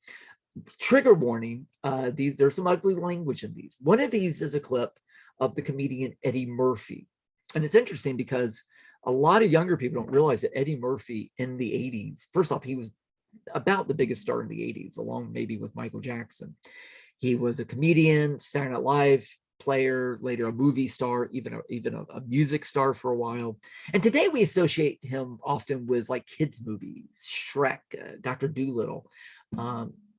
Trigger warning, there's some ugly language in these. One of these is a clip of the comedian Eddie Murphy. And it's interesting because a lot of younger people don't realize that Eddie Murphy in the 80s, first off, he was about the biggest star in the 80s, along maybe with Michael Jackson. He was a comedian, Saturday Night Live player, later a movie star, even a music star for a while. And today we associate him often with like kids movies, Shrek, Dr. Dolittle.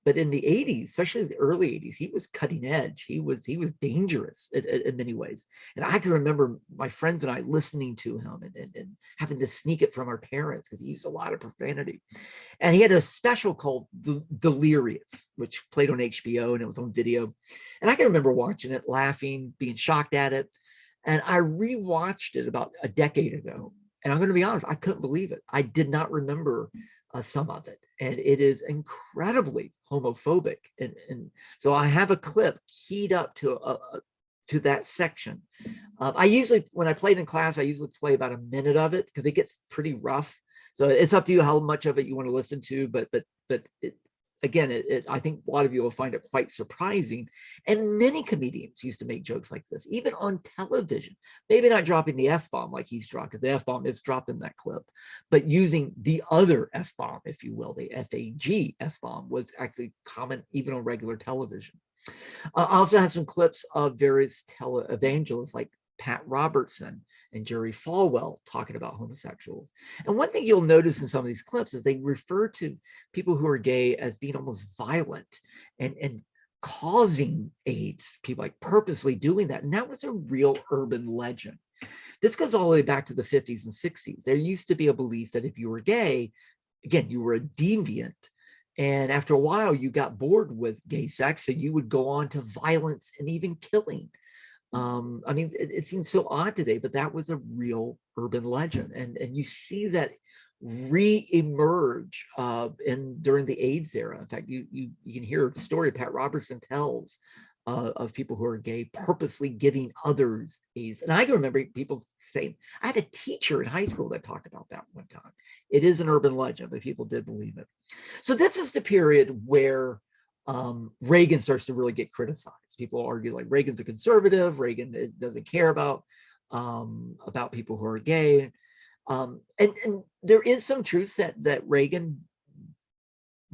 But in the 80s, especially the early 80s, he was cutting edge. He was dangerous in many ways. And I can remember my friends and I listening to him and having to sneak it from our parents because he used a lot of profanity. And he had a special called Delirious, which played on HBO and it was on video. And I can remember watching it, laughing, being shocked at it. And I rewatched it about a decade ago. And I'm going to be honest, I couldn't believe it. I did not remember some of it. And it is incredibly homophobic. And so I have a clip keyed up to that section. I usually, when I played in class, I usually play about a minute of it because it gets pretty rough. So it's up to you how much of it you want to listen to. But again, I think a lot of you will find it quite surprising. And many comedians used to make jokes like this, even on television. Maybe not dropping the F-bomb like he's dropped, because the F-bomb is dropped in that clip, but using the other F-bomb, if you will, the F-A-G F-bomb was actually common even on regular television. I also have some clips of various televangelists like Pat Robertson and Jerry Falwell talking about homosexuals. And one thing you'll notice in some of these clips is they refer to people who are gay as being almost violent and causing AIDS, people like purposely doing that. And that was a real urban legend. This goes all the way back to the 50s and 60s. There used to be a belief that if you were gay, again, you were a deviant. And after a while, you got bored with gay sex and you would go on to violence and even killing. I mean, it seems so odd today, but that was a real urban legend. And you see that re-emerge during the AIDS era. In fact, you can hear a story Pat Robertson tells of people who are gay purposely giving others AIDS. And I can remember people saying, I had a teacher in high school that talked about that one time. It is an urban legend, but people did believe it. So this is the period where Reagan starts to really get criticized. People argue like Reagan's a conservative, Reagan doesn't care about people who are gay. And there is some truth that Reagan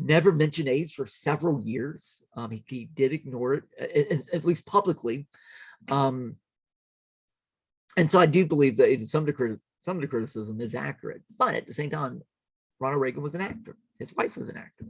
never mentioned AIDS for several years. He did ignore it, at least publicly. And so I do believe that some of the criticism is accurate. But at the same time, Ronald Reagan was an actor. His wife was an actor.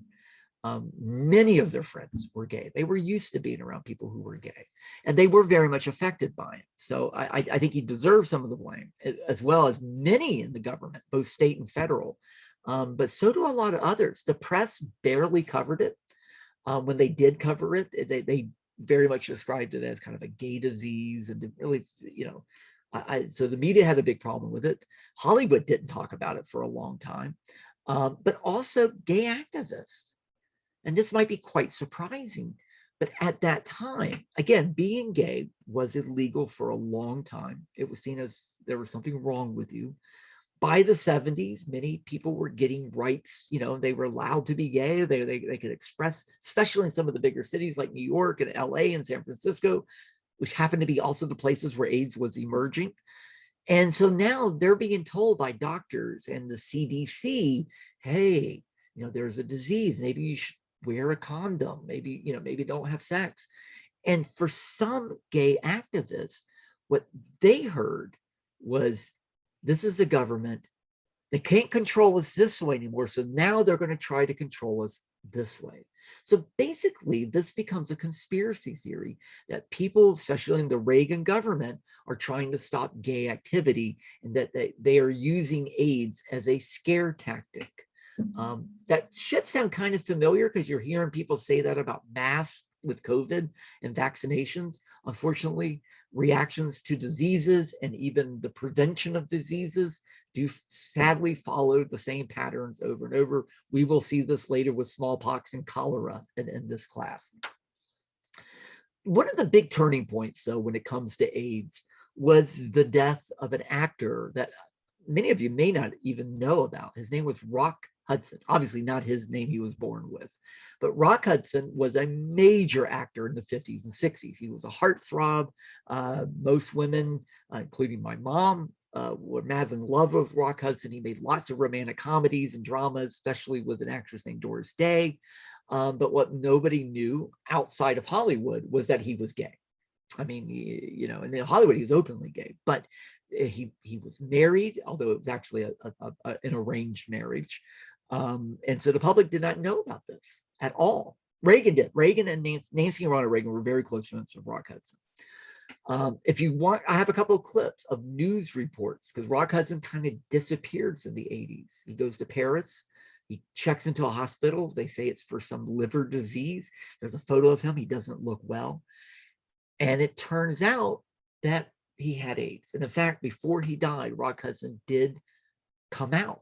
Many of their friends were gay. They were used to being around people who were gay, and they were very much affected by it. So I think he deserves some of the blame, as well as many in the government, both state and federal. But so do a lot of others. The press barely covered it. When they did cover it, they very much described it as kind of a gay disease, and really, so the media had a big problem with it. Hollywood didn't talk about it for a long time, but also gay activists. And this might be quite surprising, but at that time, again, being gay was illegal for a long time. It was seen as there was something wrong with you. By the 70s, many people were getting rights. They were allowed to be gay. They could express, especially in some of the bigger cities like New York and LA and San Francisco, which happened to be also the places where AIDS was emerging. And so now they're being told by doctors and the CDC, hey, there's a disease. Maybe you should wear a condom. Maybe don't have sex. And for some gay activists, what they heard was, this is a government. They can't control us this way anymore. So now they're going to try to control us this way. So basically, this becomes a conspiracy theory that people, especially in the Reagan government, are trying to stop gay activity, and that they are using AIDS as a scare tactic. That should sound kind of familiar because you're hearing people say that about masks with COVID and vaccinations. Unfortunately, reactions to diseases and even the prevention of diseases do sadly follow the same patterns over and over. We will see this later with smallpox and cholera in this class. One of the big turning points, though, when it comes to AIDS was the death of an actor that many of you may not even know about. His name was Rock Hudson. Obviously not his name he was born with, but Rock Hudson was a major actor in the 50s and 60s. He was a heartthrob. Most women, including my mom, were madly in love with Rock Hudson. He made lots of romantic comedies and dramas, especially with an actress named Doris Day. But what nobody knew outside of Hollywood was that he was gay. I mean, and in Hollywood, he was openly gay, but he was married, although it was actually an arranged marriage. And so the public did not know about this at all. Reagan did. Reagan and Nancy and Ronald Reagan were very close friends with Rock Hudson. If you want, I have a couple of clips of news reports, because Rock Hudson kind of disappears in the 80s. He goes to Paris. He checks into a hospital. They say it's for some liver disease. There's a photo of him. He doesn't look well. And it turns out that he had AIDS. And in fact, before he died, Rock Hudson did come out.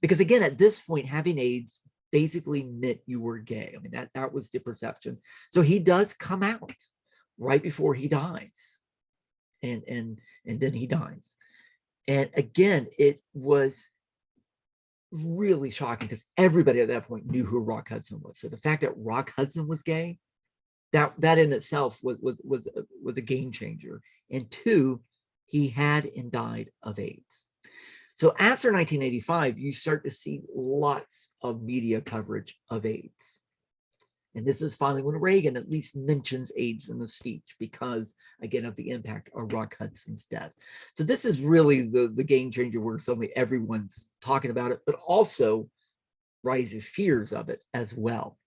Because again, at this point, having AIDS basically meant you were gay. I mean, that was the perception. So he does come out right before he dies. And then he dies. And again, it was really shocking because everybody at that point knew who Rock Hudson was. So the fact that Rock Hudson was gay, that in itself was a game changer. And two, he had and died of AIDS. So after 1985, you start to see lots of media coverage of AIDS. And this is finally when Reagan at least mentions AIDS in the speech because, again, of the impact of Rock Hudson's death. So this is really the game changer where suddenly everyone's talking about it, but also rising fears of it as well.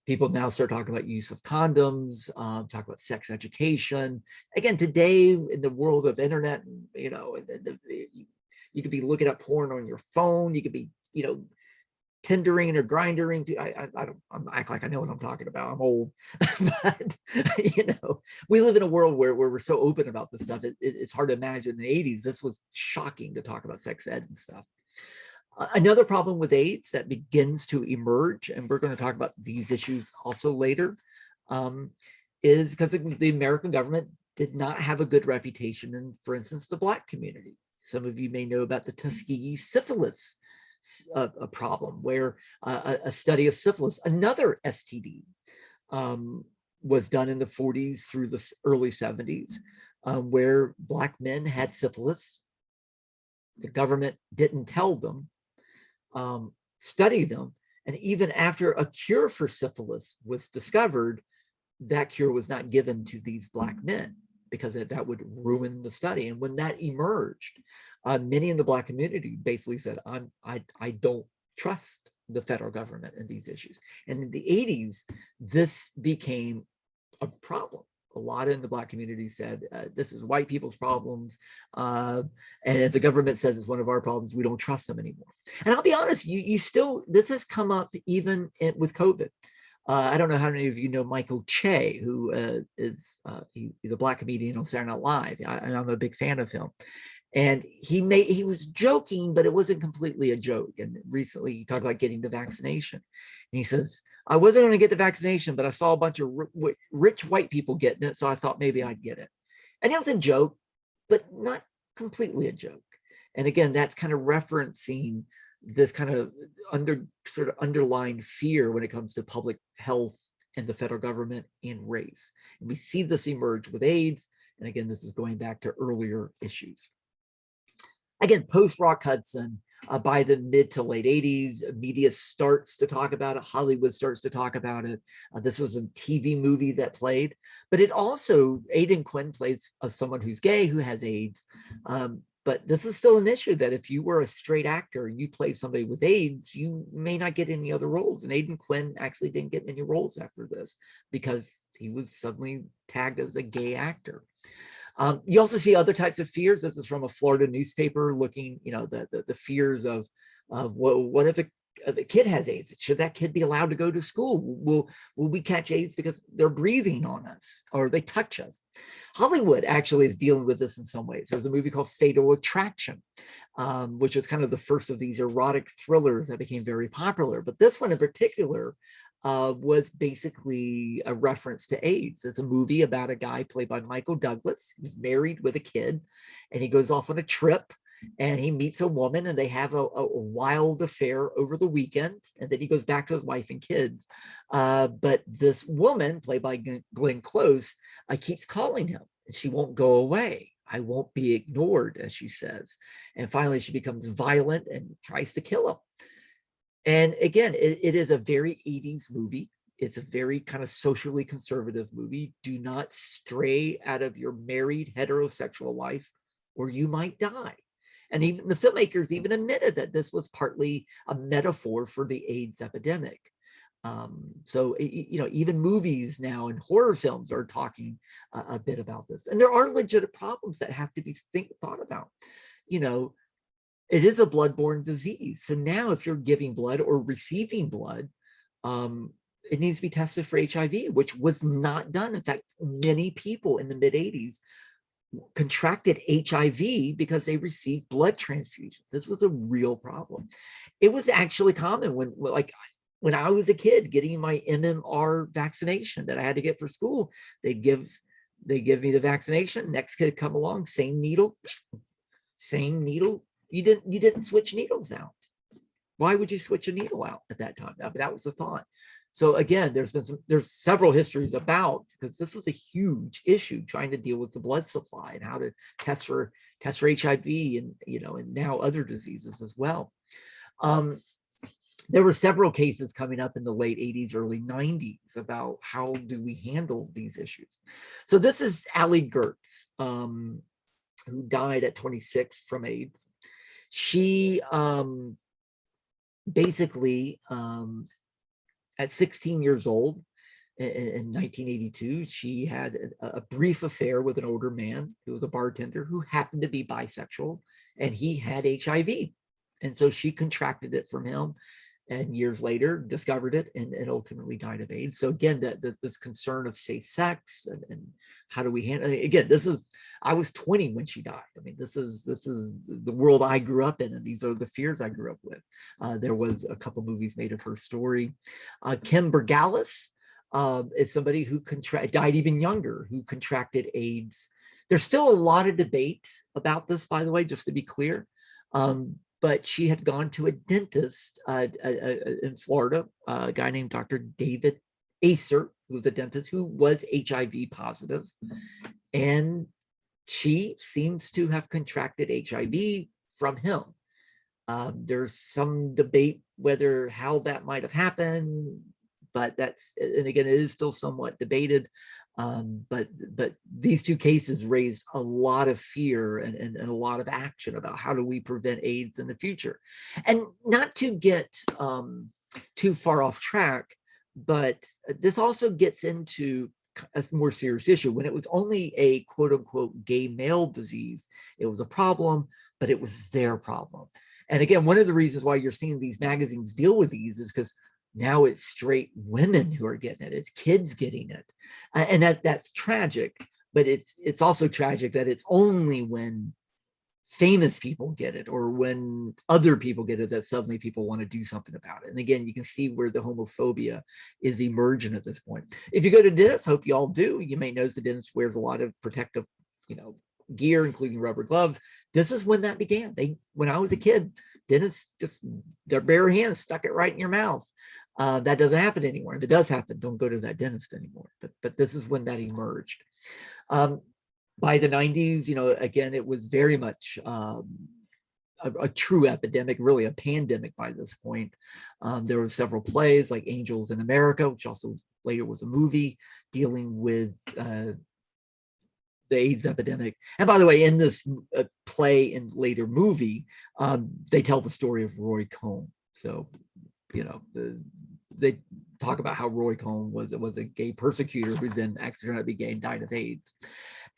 People now start talking about use of condoms, talk about sex education. Again, today in the world of internet, you could be looking at porn on your phone. You could be, Tindering or grindering. I'm act like I know what I'm talking about. I'm old, but we live in a world where we're so open about this stuff. It's hard to imagine in the 80s. This was shocking to talk about sex ed and stuff. Another problem with AIDS that begins to emerge, and we're going to talk about these issues also later, is because the American government did not have a good reputation in, for instance, the Black community. Some of you may know about the Tuskegee Syphilis a problem, where a study of syphilis, another STD, was done in the 40s through the early 70s, where Black men had syphilis. The government didn't tell them, study them, and even after a cure for syphilis was discovered, that cure was not given to these Black men because that would ruin the study. And when that emerged, many in the Black community basically said, I don't trust the federal government in these issues. And in the 80s, this became a problem. A lot in the Black community said, this is white people's problems. And if the government says it's one of our problems, we don't trust them anymore. And I'll be honest, you still, this has come up even with COVID. I don't know how many of you know Michael Che, who is he's a Black comedian on Saturday Night Live, and I'm a big fan of him. And he was joking, but it wasn't completely a joke. And recently he talked about getting the vaccination. And he says, I wasn't going to get the vaccination, but I saw a bunch of rich white people getting it, so I thought maybe I'd get it. And it was a joke, but not completely a joke. And again, that's kind of referencing this kind of underlying fear when it comes to public health and the federal government and race. And we see this emerge with AIDS. And again, this is going back to earlier issues. Again, post-Rock Hudson, by the mid to late 80s, media starts to talk about it. Hollywood starts to talk about it. This was a TV movie that played, but it also, Aidan Quinn plays someone who's gay, who has AIDS. But this is still an issue that if you were a straight actor and you played somebody with AIDS, you may not get any other roles. And Aidan Quinn actually didn't get many roles after this because he was suddenly tagged as a gay actor. You also see other types of fears. This is from a Florida newspaper looking, the fears of what if a kid has AIDS? Should that kid be allowed to go to school? Will we catch AIDS because they're breathing on us or they touch us? Hollywood actually is dealing with this in some ways. There's a movie called Fatal Attraction, which is kind of the first of these erotic thrillers that became very popular. But this one in particular was basically a reference to AIDS. It's a movie about a guy played by Michael Douglas, who's married with a kid, and he goes off on a trip and he meets a woman and they have a wild affair over the weekend. And then he goes back to his wife and kids. But this woman, played by Glenn Close, keeps calling him and she won't go away. I won't be ignored, as she says. And finally, she becomes violent and tries to kill him. And again, it is a very 80s movie. It's a very kind of socially conservative movie. Do not stray out of your married heterosexual life or you might die. And even the filmmakers even admitted that this was partly a metaphor for the AIDS epidemic. So, even movies now and horror films are talking a bit about this. And there are legitimate problems that have to be thought about. It is a bloodborne disease. So now if you're giving blood or receiving blood, it needs to be tested for HIV, which was not done. In fact, many people in the mid 80s contracted HIV because they received blood transfusions. This was a real problem. It was actually common when I was a kid getting my MMR vaccination that I had to get for school. They give me the vaccination. Next kid come along, same needle. You didn't switch needles out. Why would you switch a needle out at that time? But that was the thought. So again, there's several histories about, because this was a huge issue trying to deal with the blood supply and how to test for HIV and and now other diseases as well. There were several cases coming up in the late 80s, early 90s about how do we handle these issues. So this is Allie Gertz, who died at 26 from AIDS. She basically, at 16 years old in 1982, she had a brief affair with an older man who was a bartender who happened to be bisexual, and he had HIV. And so she contracted it from him, and years later discovered it and ultimately died of AIDS. So again, this concern of safe sex and how do we handle it? Again, I was 20 when she died. I mean, this is the world I grew up in, and these are the fears I grew up with. There was a couple movies made of her story. Kim Bergalis is somebody who died even younger, who contracted AIDS. There's still a lot of debate about this, by the way, just to be clear. But she had gone to a dentist in Florida, a guy named Dr. David Acer, who was a dentist who was HIV positive. And she seems to have contracted HIV from him. There's some debate whether how that might have happened, but and again, it is still somewhat debated. But these two cases raised a lot of fear and a lot of action about how do we prevent AIDS in the future. And not to get too far off track, but this also gets into a more serious issue. When it was only a quote unquote gay male disease, it was a problem, but it was their problem. And again, one of the reasons why you're seeing these magazines deal with these is because now it's straight women who are getting it. It's kids getting it. And that's tragic, but it's also tragic that it's only when famous people get it or when other people get it that suddenly people want to do something about it. And again, you can see where the homophobia is emergent at this point. If you go to dentists, hope you all do, you may notice the dentist wears a lot of protective, gear, including rubber gloves. This is when that began. When I was a kid, dentists just, their bare hands stuck it right in your mouth. That doesn't happen anymore. If it does happen, don't go to that dentist anymore. But this is when that emerged. By the 90s, again, it was very much a true epidemic, really a pandemic by this point. There were several plays like Angels in America, which also later was a movie dealing with the AIDS epidemic. And by the way, in this play and later movie, they tell the story of Roy Cohn. So, they talk about how Roy Cohn was a gay persecutor who then accidentally became died of AIDS.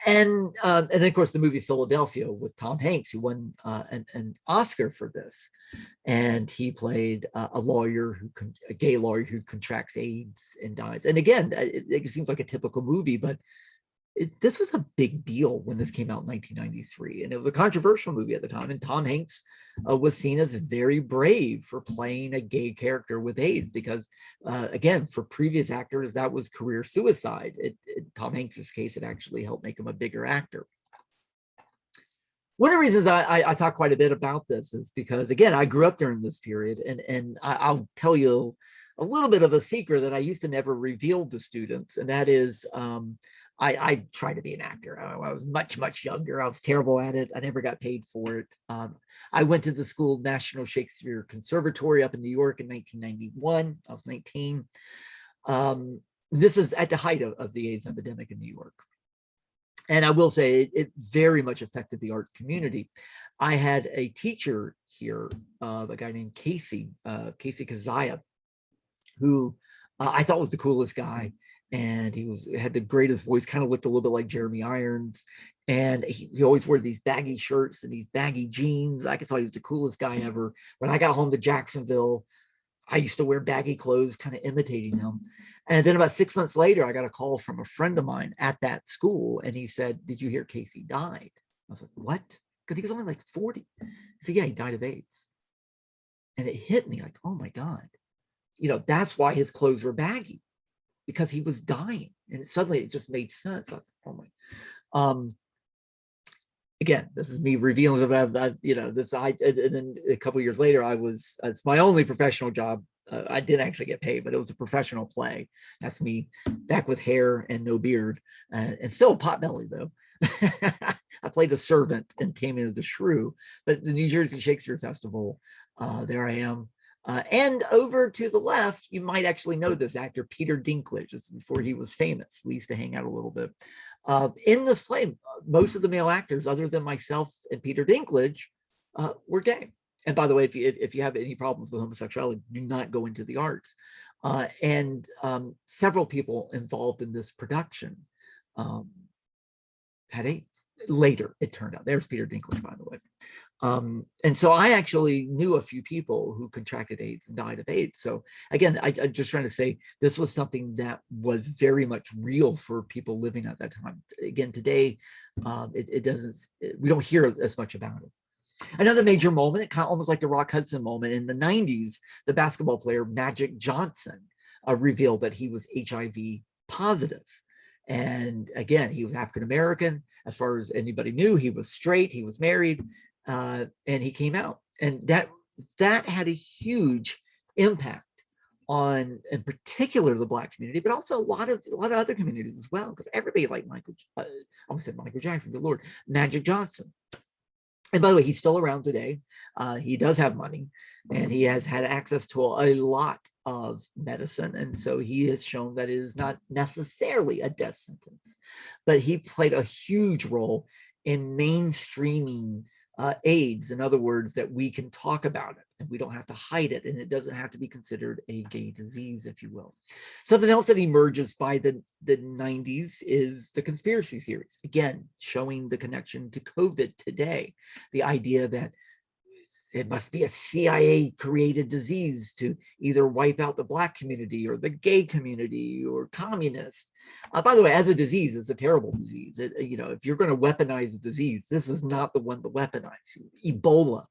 And then, of course, the movie Philadelphia with Tom Hanks, who won an Oscar for this. And he played a gay lawyer who contracts AIDS and dies. And again, it seems like a typical movie, but this was a big deal when this came out in 1993, and it was a controversial movie at the time. And Tom Hanks was seen as very brave for playing a gay character with AIDS, because again, for previous actors, that was career suicide. Tom Hanks's case, it actually helped make him a bigger actor. One of the reasons I talk quite a bit about this is because, again, I grew up during this period, and I'll tell you a little bit of a secret that I used to never reveal to students, and that is I tried to be an actor. I was much, much younger. I was terrible at it. I never got paid for it. I went to the School of National Shakespeare Conservatory up in New York in 1991. I was 19. This is at the height of the AIDS epidemic in New York. And I will say it very much affected the arts community. I had a teacher here, a guy named Casey Kazaya, who I thought was the coolest guy. And he had the greatest voice, kind of looked a little bit like Jeremy Irons. And he always wore these baggy shirts and these baggy jeans. I thought he was the coolest guy ever. When I got home to Jacksonville, I used to wear baggy clothes, kind of imitating him. And then about 6 months later, I got a call from a friend of mine at that school. And he said, "Did you hear Casey died?" I was like, "What?" Because he was only like 40. He said, "Yeah, he died of AIDS." And it hit me like, oh my God. That's why his clothes were baggy, because he was dying. And suddenly it just made sense. I was like, oh my. Again, this is me revealing about this. And then a couple of years later, it's my only professional job. I didn't actually get paid, but it was a professional play. That's me back with hair and no beard, and still a potbelly though. I played a servant in Taming of the Shrew, but the New Jersey Shakespeare Festival, there I am. And over to the left, you might actually know this actor, Peter Dinklage. It's before he was famous. We used to hang out a little bit. In this play, most of the male actors, other than myself and Peter Dinklage, were gay. And by the way, if you have any problems with homosexuality, do not go into the arts. And several people involved in this production had AIDS. Later, it turned out. There's Peter Dinklage, by the way. And so I actually knew a few people who contracted AIDS and died of AIDS. So again, I'm just trying to say this was something that was very much real for people living at that time. Again, today, we don't hear as much about it. Another major moment, kind of almost like the Rock Hudson moment in the 90s, the basketball player Magic Johnson revealed that he was HIV positive. And again, he was African-American. As far as anybody knew, he was straight, he was married, and he came out. And that had a huge impact on, in particular, the Black community, but also a lot of other communities as well, because everybody liked I almost said Michael Jackson, good Lord, Magic Johnson. And by the way, he's still around today. He does have money, and he has had access to a lot of medicine. And so he has shown that it is not necessarily a death sentence, but he played a huge role in mainstreaming AIDS. In other words, that we can talk about it and we don't have to hide it, and it doesn't have to be considered a gay disease, if you will. Something else that emerges by the 90s is the conspiracy theories, again showing the connection to COVID today, the idea that it must be a CIA created disease to either wipe out the Black community or the gay community or communist. By the way, as a disease, it's a terrible disease. If you're going to weaponize a disease, this is not the one to weaponize. Ebola,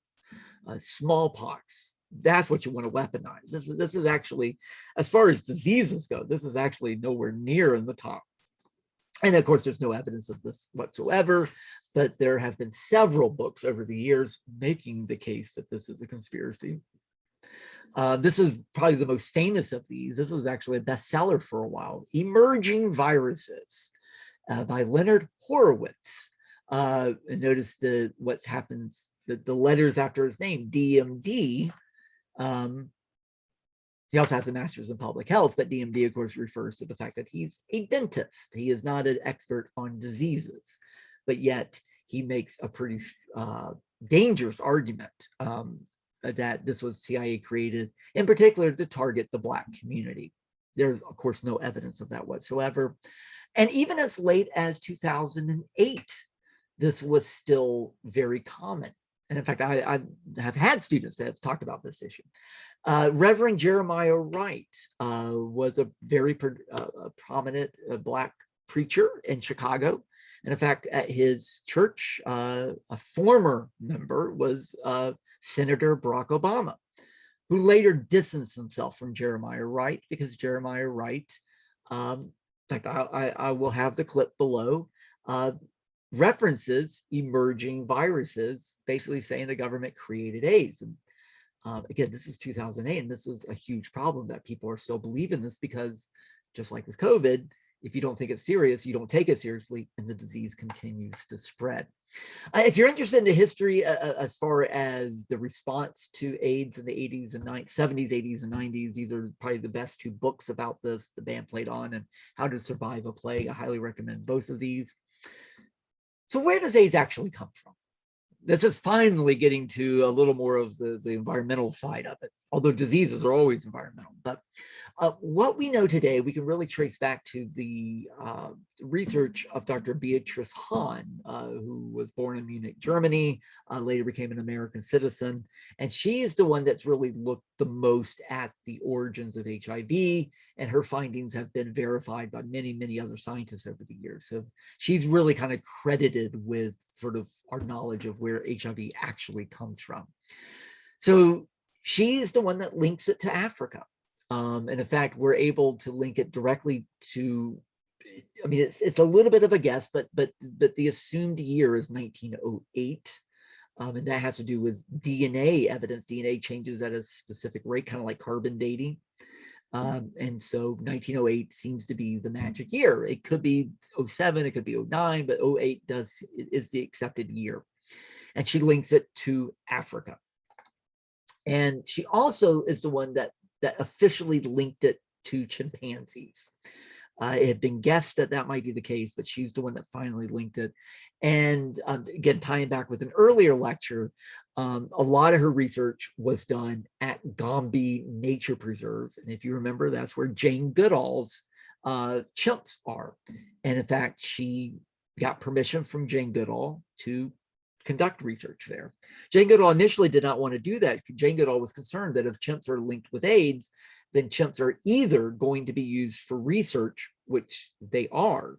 smallpox, that's what you want to weaponize. This is actually, as far as diseases go, this is actually nowhere near in the top. And of course, there's no evidence of this whatsoever, but there have been several books over the years making the case that this is a conspiracy. This is probably the most famous of these. This was actually a bestseller for a while. Emerging Viruses by Leonard Horowitz. And notice what happens, the letters after his name, DMD. He also has a master's in public health, but DMD, of course, refers to the fact that he's a dentist. He is not an expert on diseases, but yet he makes a pretty dangerous argument that this was CIA created, in particular to target the Black community. There's, of course, no evidence of that whatsoever. And even as late as 2008, this was still very common. And in fact, I have had students that have talked about this issue. Reverend Jeremiah Wright was a very prominent Black preacher in Chicago. And in fact, at his church, a former member was Senator Barack Obama, who later distanced himself from Jeremiah Wright because Jeremiah Wright, in fact, I will have the clip below, references emerging viruses, basically saying the government created AIDS. And again, this is 2008, and this is a huge problem that people are still believing this, because just like with COVID, if you don't think it's serious, you don't take it seriously, and the disease continues to spread. If you're interested in the history as far as the response to AIDS in the 80s and 70s, 80s, and 90s, these are probably the best two books about this. The Band Played On and How to Survive a Plague. I highly recommend both of these. So where does AIDS actually come from? This is finally getting to a little more of the environmental side of it, although diseases are always environmental. But what we know today, we can really trace back to the research of Dr. Beatrice Hahn, who was born in Munich, Germany, later became an American citizen. And she is the one that's really looked the most at the origins of HIV, and her findings have been verified by many, many other scientists over the years. So she's really kind of credited with sort of our knowledge of where HIV actually comes from. So she is the one that links it to Africa. And in fact, we're able to link it directly to, I mean, it's a little bit of a guess, but the assumed year is 1908. And that has to do with DNA evidence. DNA changes at a specific rate, kind of like carbon dating. And so 1908 seems to be the magic year. It could be 07, it could be 09, but 08 is the accepted year. And she links it to Africa. And she also is the one that officially linked it to chimpanzees. It had been guessed that might be the case, but she's the one that finally linked it. And again, tying back with an earlier lecture, a lot of her research was done at Gombe Nature Preserve. And if you remember, that's where Jane Goodall's chimps are. And in fact, she got permission from Jane Goodall to conduct research there. Jane Goodall initially did not want to do that. Jane Goodall was concerned that if chimps are linked with AIDS, then chimps are either going to be used for research, which they are,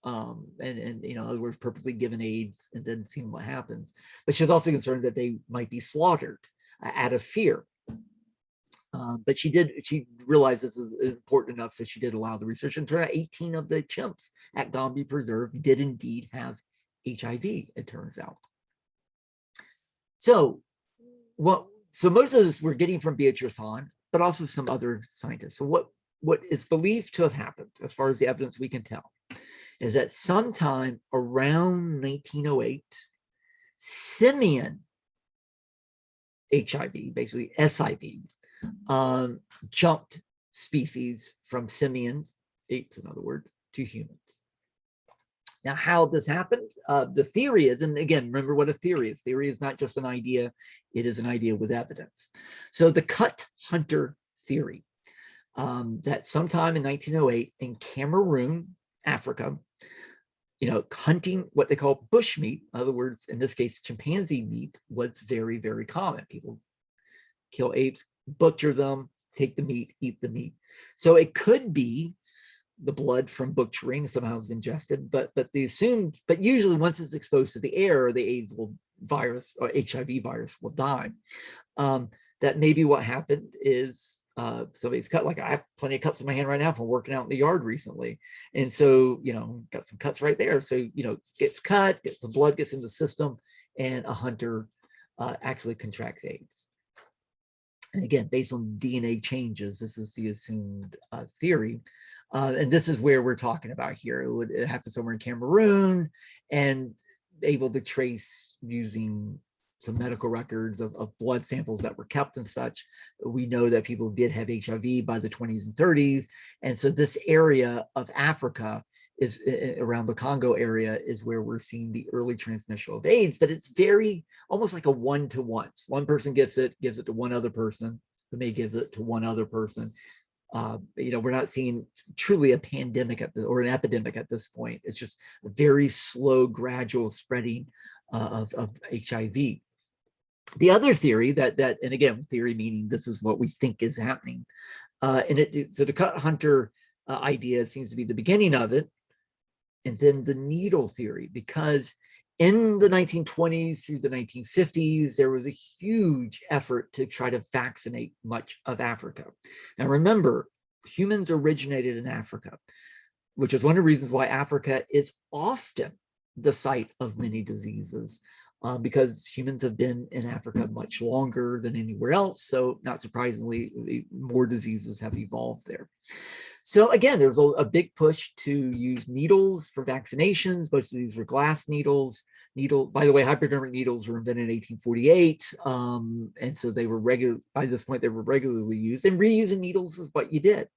and in other words, purposely given AIDS and then seeing what happens. But she's also concerned that they might be slaughtered out of fear. But she realized this is important enough, so she did allow the research. And turned out 18 of the chimps at Gombe Preserve did indeed have HIV, it turns out. So most of this we're getting from Beatrice Hahn, but also some other scientists. So what is believed to have happened, as far as the evidence we can tell, is that sometime around 1908, simian HIV, basically SIV, jumped species from simians, apes in other words, to humans. Now, how this happened, the theory is, and again, remember what a theory is. Theory is not just an idea, it is an idea with evidence. So the cut hunter theory, that sometime in 1908 in Cameroon, Africa, hunting what they call bush meat, in other words, in this case, chimpanzee meat, was very, very common. People kill apes, butcher them, take the meat, eat the meat. So it could be the blood from butchering somehow is ingested, but usually once it's exposed to the air, the AIDS virus or HIV virus will die. That maybe what happened is somebody's cut, like I have plenty of cuts in my hand right now from working out in the yard recently. And so, got some cuts right there. So, gets cut, the blood gets in the system, and a hunter actually contracts AIDS. And again, based on DNA changes, this is the assumed theory. And this is where we're talking about here. It happened somewhere in Cameroon, and able to trace using some medical records of blood samples that were kept and such. We know that people did have HIV by the 20s and 30s. And so this area of Africa is around the Congo area is where we're seeing the early transmission of AIDS, but it's very almost like a one-to-one. One person gets it, gives it to one other person, who may give it to one other person. We're not seeing truly a pandemic or an epidemic at this point. It's just a very slow, gradual spreading of HIV. The other theory and again, theory meaning this is what we think is happening. So the cut hunter idea seems to be the beginning of it. And then the needle theory, because in the 1920s through the 1950s, there was a huge effort to try to vaccinate much of Africa. Now, remember, humans originated in Africa, which is one of the reasons why Africa is often the site of many diseases, because humans have been in Africa much longer than anywhere else. So not surprisingly, more diseases have evolved there. So again, there's a big push to use needles for vaccinations. Most of these were glass needles. By the way, hypodermic needles were invented in 1848. And so they were by this point, they were regularly used, and reusing needles is what you did.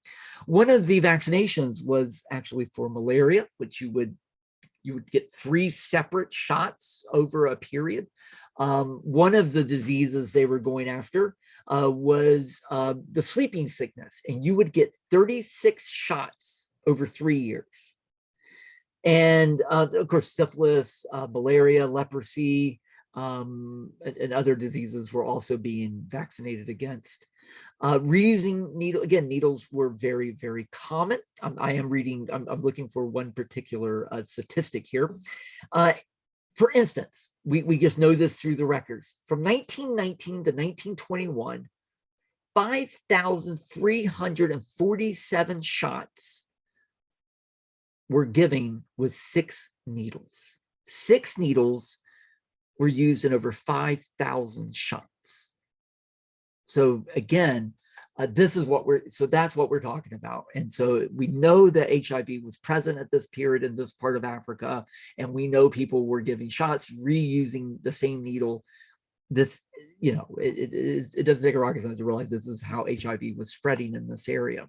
One of the vaccinations was actually for malaria, which you would get 3 separate shots over a period. One of the diseases they were going after was the sleeping sickness, and you would get 36 shots over 3 years. And of course, syphilis, malaria, leprosy, and other diseases were also being vaccinated against. Reusing needles were very, very common. I'm looking for one particular statistic here. For instance, we just know this through the records. From 1919 to 1921, 5,347 shots were given with 6 needles. 6 needles were used in over 5,000 shots. So again, that's what we're talking about. And so we know that HIV was present at this period in this part of Africa, and we know people were giving shots, reusing the same needle. It doesn't take a rocket scientist to realize this is how HIV was spreading in this area.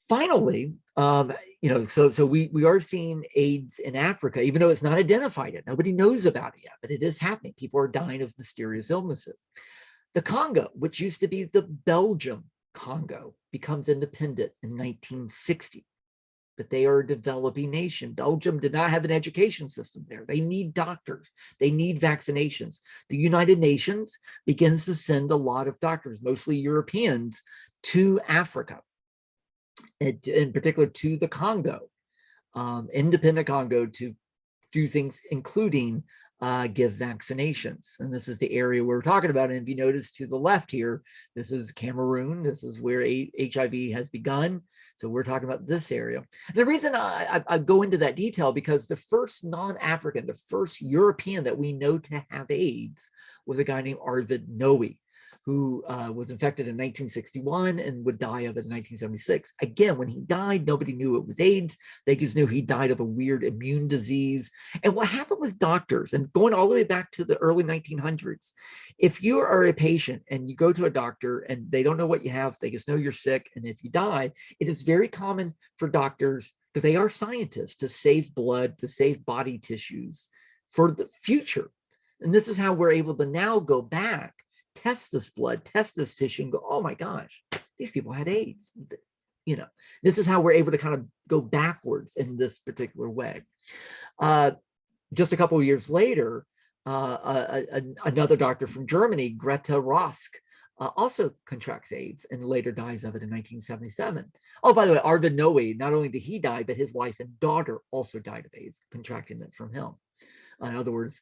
Finally, so we are seeing AIDS in Africa, even though it's not identified yet. Nobody knows about it yet, but it is happening. People are dying of mysterious illnesses. The Congo, which used to be the Belgium Congo, becomes independent in 1960, but they are a developing nation. Belgium did not have an education system there. They need doctors. They need vaccinations. The United Nations begins to send a lot of doctors, mostly Europeans, to Africa, in particular to the Congo, independent Congo, to do things including give vaccinations. And this is the area we're talking about. And if you notice to the left here, this is Cameroon. This is where HIV has begun. So we're talking about this area. And the reason I go into that detail, because the first non-African, the first European that we know to have AIDS was a guy named Arvid Noe, who was infected in 1961 and would die of it in 1976. Again, when he died, nobody knew it was AIDS. They just knew he died of a weird immune disease. And what happened with doctors, and going all the way back to the early 1900s, if you are a patient and you go to a doctor and they don't know what you have, they just know you're sick, and if you die, it is very common for doctors, because they are scientists, to save blood, to save body tissues for the future. And this is how we're able to now go back, test this blood, test this tissue, and go, oh my gosh, these people had AIDS. You know, this is how we're able to kind of go backwards in this particular way. Just a couple of years later, another doctor from Germany, Greta Rosk, also contracts AIDS and later dies of it in 1977. Oh, by the way, Arvid Noe, not only did he die, but his wife and daughter also died of AIDS, contracting it from him. In other words,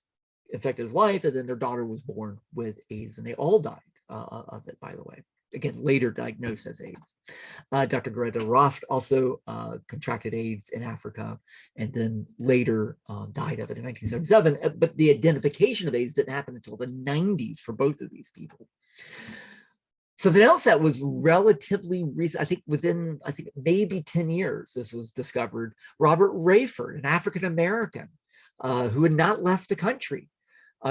infected his wife, and then their daughter was born with AIDS, and they all died of it, by the way. Again, later diagnosed as AIDS. Dr. Greta Rosk also contracted AIDS in Africa, and then later died of it in 1977. But the identification of AIDS didn't happen until the 90s for both of these people. Something else that was relatively recent, I think within, maybe 10 years, this was discovered. Robert Rayford, an African-American who had not left the country,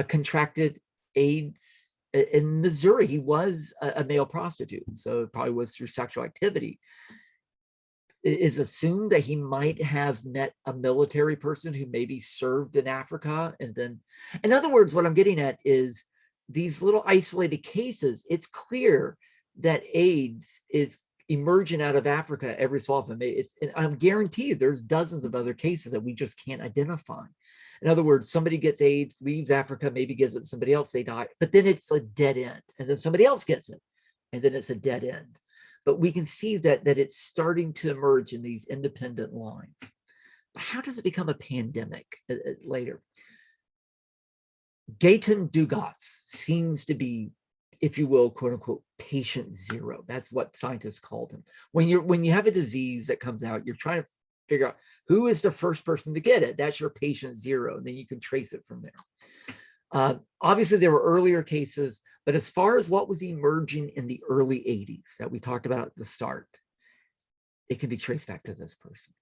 contracted AIDS in Missouri. He was a male prostitute, so it probably was through sexual activity. It is assumed that he might have met a military person who maybe served in Africa. And then, in other words, what I'm getting at is these little isolated cases. It's clear that AIDS is emerging out of Africa every so often. And I'm guaranteed there's dozens of other cases that we just can't identify. In other words, somebody gets AIDS, leaves Africa, maybe gives it to somebody else, they die, but then it's a dead end. And then somebody else gets it, and then it's a dead end. But we can see that it's starting to emerge in these independent lines. But how does it become a pandemic later? Gaëtan Dugas seems to be, if you will, quote unquote, patient zero. That's what scientists called him. When you have a disease that comes out, you're trying to figure out who is the first person to get it. That's your patient zero. And then you can trace it from there. Obviously, there were earlier cases, but as far as what was emerging in the early 80s that we talked about at the start, it can be traced back to this person.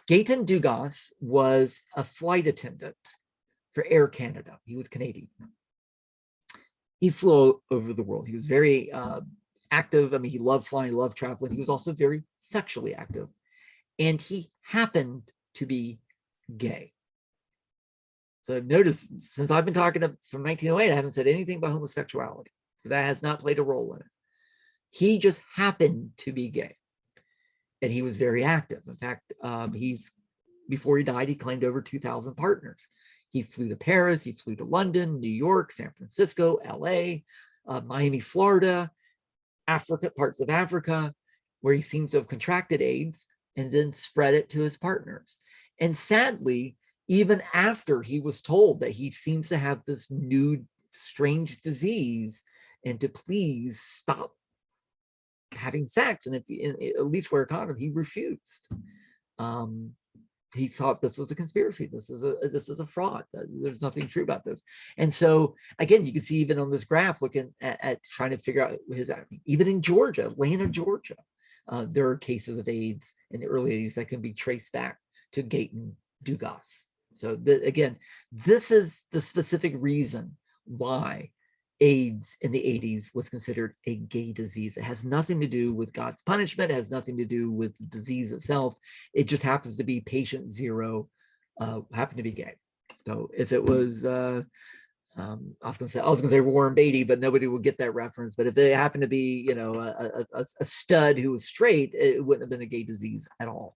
Gaëtan Dugas was a flight attendant for Air Canada. He was Canadian. He flew over the world. He was very active. I mean, he loved flying, he loved traveling. He was also very sexually active. And he happened to be gay. So notice, since I've been talking from 1908, I haven't said anything about homosexuality. That has not played a role in it. He just happened to be gay. And he was very active. In fact, before he died, he claimed over 2,000 partners. He flew to Paris, he flew to London, New York, San Francisco, LA, Miami, Florida, Africa, parts of Africa, where he seems to have contracted AIDS and then spread it to his partners. And sadly, even after he was told that he seems to have this new strange disease and to please stop having sex, and at least wear a condom, he refused. He thought this was a conspiracy. This is a fraud. There's nothing true about this. And so again, you can see even on this graph, looking at trying to figure out even in Georgia, Atlanta, Georgia, there are cases of AIDS in the early 80s that can be traced back to Gaëtan Dugas. So again, this is the specific reason why AIDS in the 80s was considered a gay disease. It has nothing to do with God's punishment. It has nothing to do with the disease itself. It just happens to be patient zero, happened to be gay. So if it was, I was gonna say Warren Beatty, but nobody would get that reference. But if it happened to be, a stud who was straight, it wouldn't have been a gay disease at all.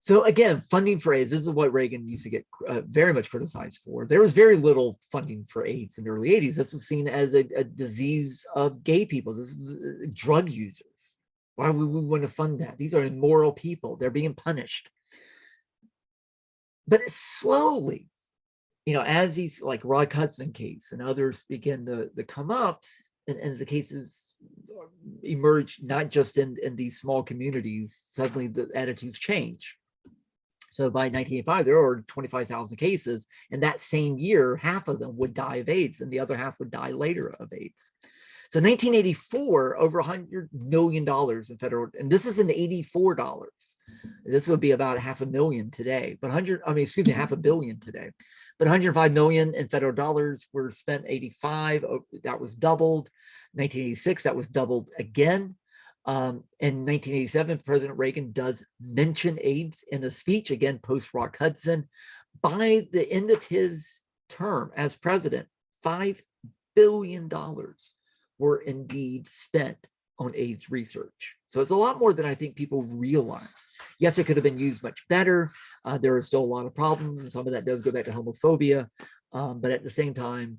So again, funding for AIDS, this is what Reagan used to get very much criticized for. There was very little funding for AIDS in the early 80s. This is seen as a disease of gay people. This is drug users. Why would we want to fund that? These are immoral people. They're being punished. But slowly, as these like Hudson case and others begin to come up, and the cases emerge not just in these small communities, suddenly the attitudes change. So by 1985, there were 25,000 cases, and that same year, half of them would die of AIDS, and the other half would die later of AIDS. So 1984, over $100 million in federal, and this is in $84. This would be about $500,000 today, but $500 million today. But 105 million in federal dollars were spent. 85, that was doubled. 1986, that was doubled again. In 1987, President Reagan does mention AIDS in a speech, again, post-Rock Hudson. By the end of his term as president, $5 billion were indeed spent on AIDS research. So it's a lot more than I think people realize. Yes, it could have been used much better. There are still a lot of problems, and some of that does go back to homophobia. But at the same time,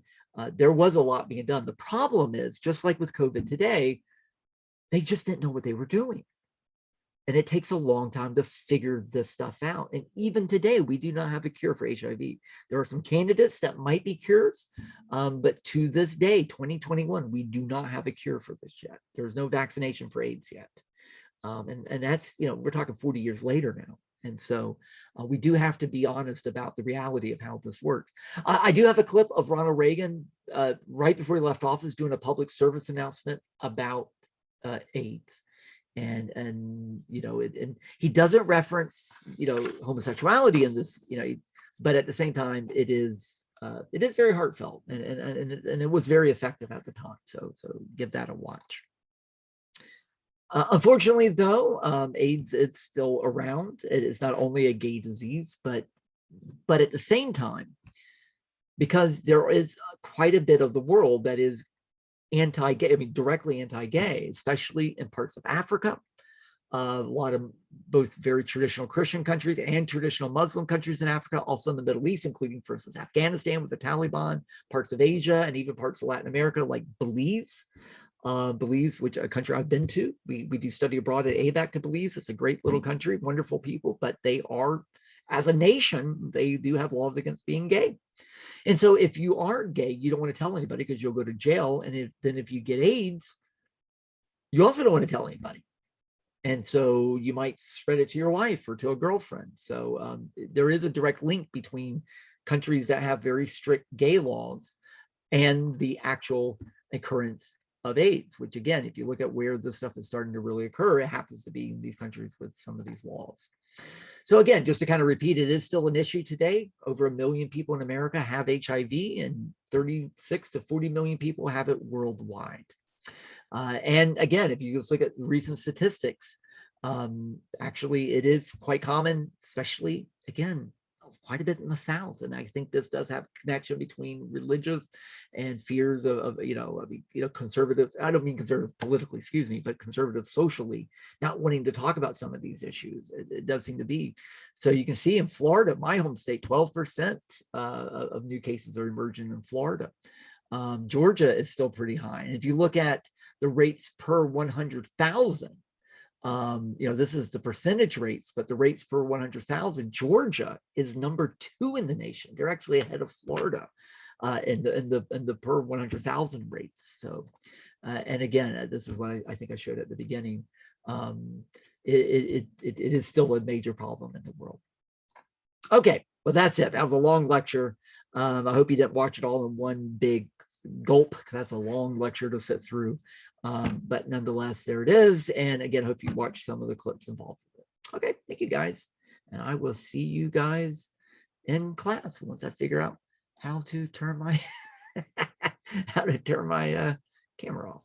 there was a lot being done. The problem is, just like with COVID today, they just didn't know what they were doing. And it takes a long time to figure this stuff out. And even today, we do not have a cure for HIV. There are some candidates that might be cures, but to this day, 2021, we do not have a cure for this yet. There's no vaccination for AIDS yet. And that's, we're talking 40 years later now. And so we do have to be honest about the reality of how this works. I do have a clip of Ronald Reagan right before he left office doing a public service announcement about AIDS. And he doesn't reference homosexuality in this, but at the same time it is very heartfelt, and it was very effective at the time. So give that a watch. Unfortunately, though, AIDS is still around. It is not only a gay disease, but at the same time, because there is quite a bit of the world that is anti-gay, directly anti-gay, especially in parts of Africa, a lot of both very traditional Christian countries and traditional Muslim countries in Africa, also in the Middle East, including, for instance, Afghanistan with the Taliban, parts of Asia, and even parts of Latin America, like Belize. Belize, which a country I've been to. We do study abroad at ABAC to Belize. It's a great little country, wonderful people, but they are, as a nation, they do have laws against being gay. And so if you are gay, you don't want to tell anybody because you'll go to jail. And if you get AIDS, you also don't want to tell anybody. And so you might spread it to your wife or to a girlfriend. So there is a direct link between countries that have very strict gay laws and the actual occurrence of AIDS, which, again, if you look at where this stuff is starting to really occur, it happens to be in these countries with some of these laws. So again, just to kind of repeat, it is still an issue today. Over 1 million people in America have HIV, and 36 to 40 million people have it worldwide. And again, if you just look at recent statistics, actually it is quite common, especially, again, quite a bit in the South. And I think this does have a connection between religious and fears of conservative, I don't mean conservative politically, excuse me, but conservative socially, not wanting to talk about some of these issues. It does seem to be. So you can see in Florida, my home state, 12% of new cases are emerging in Florida. Georgia is still pretty high. And if you look at the rates per 100,000, this is the percentage rates, but the rates per 100,000, Georgia is number 2 in the nation. They're actually ahead of Florida in the per 100,000 rates. So, and again, this is what I think I showed at the beginning. It is still a major problem in the world. Okay, well, that's it. That was a long lecture. I hope you didn't watch it all in one big gulp, because that's a long lecture to sit through. But nonetheless, there it is. And again, hope you watch some of the clips involved with it. Okay, thank you guys. And I will see you guys in class once I figure out how to turn my camera off.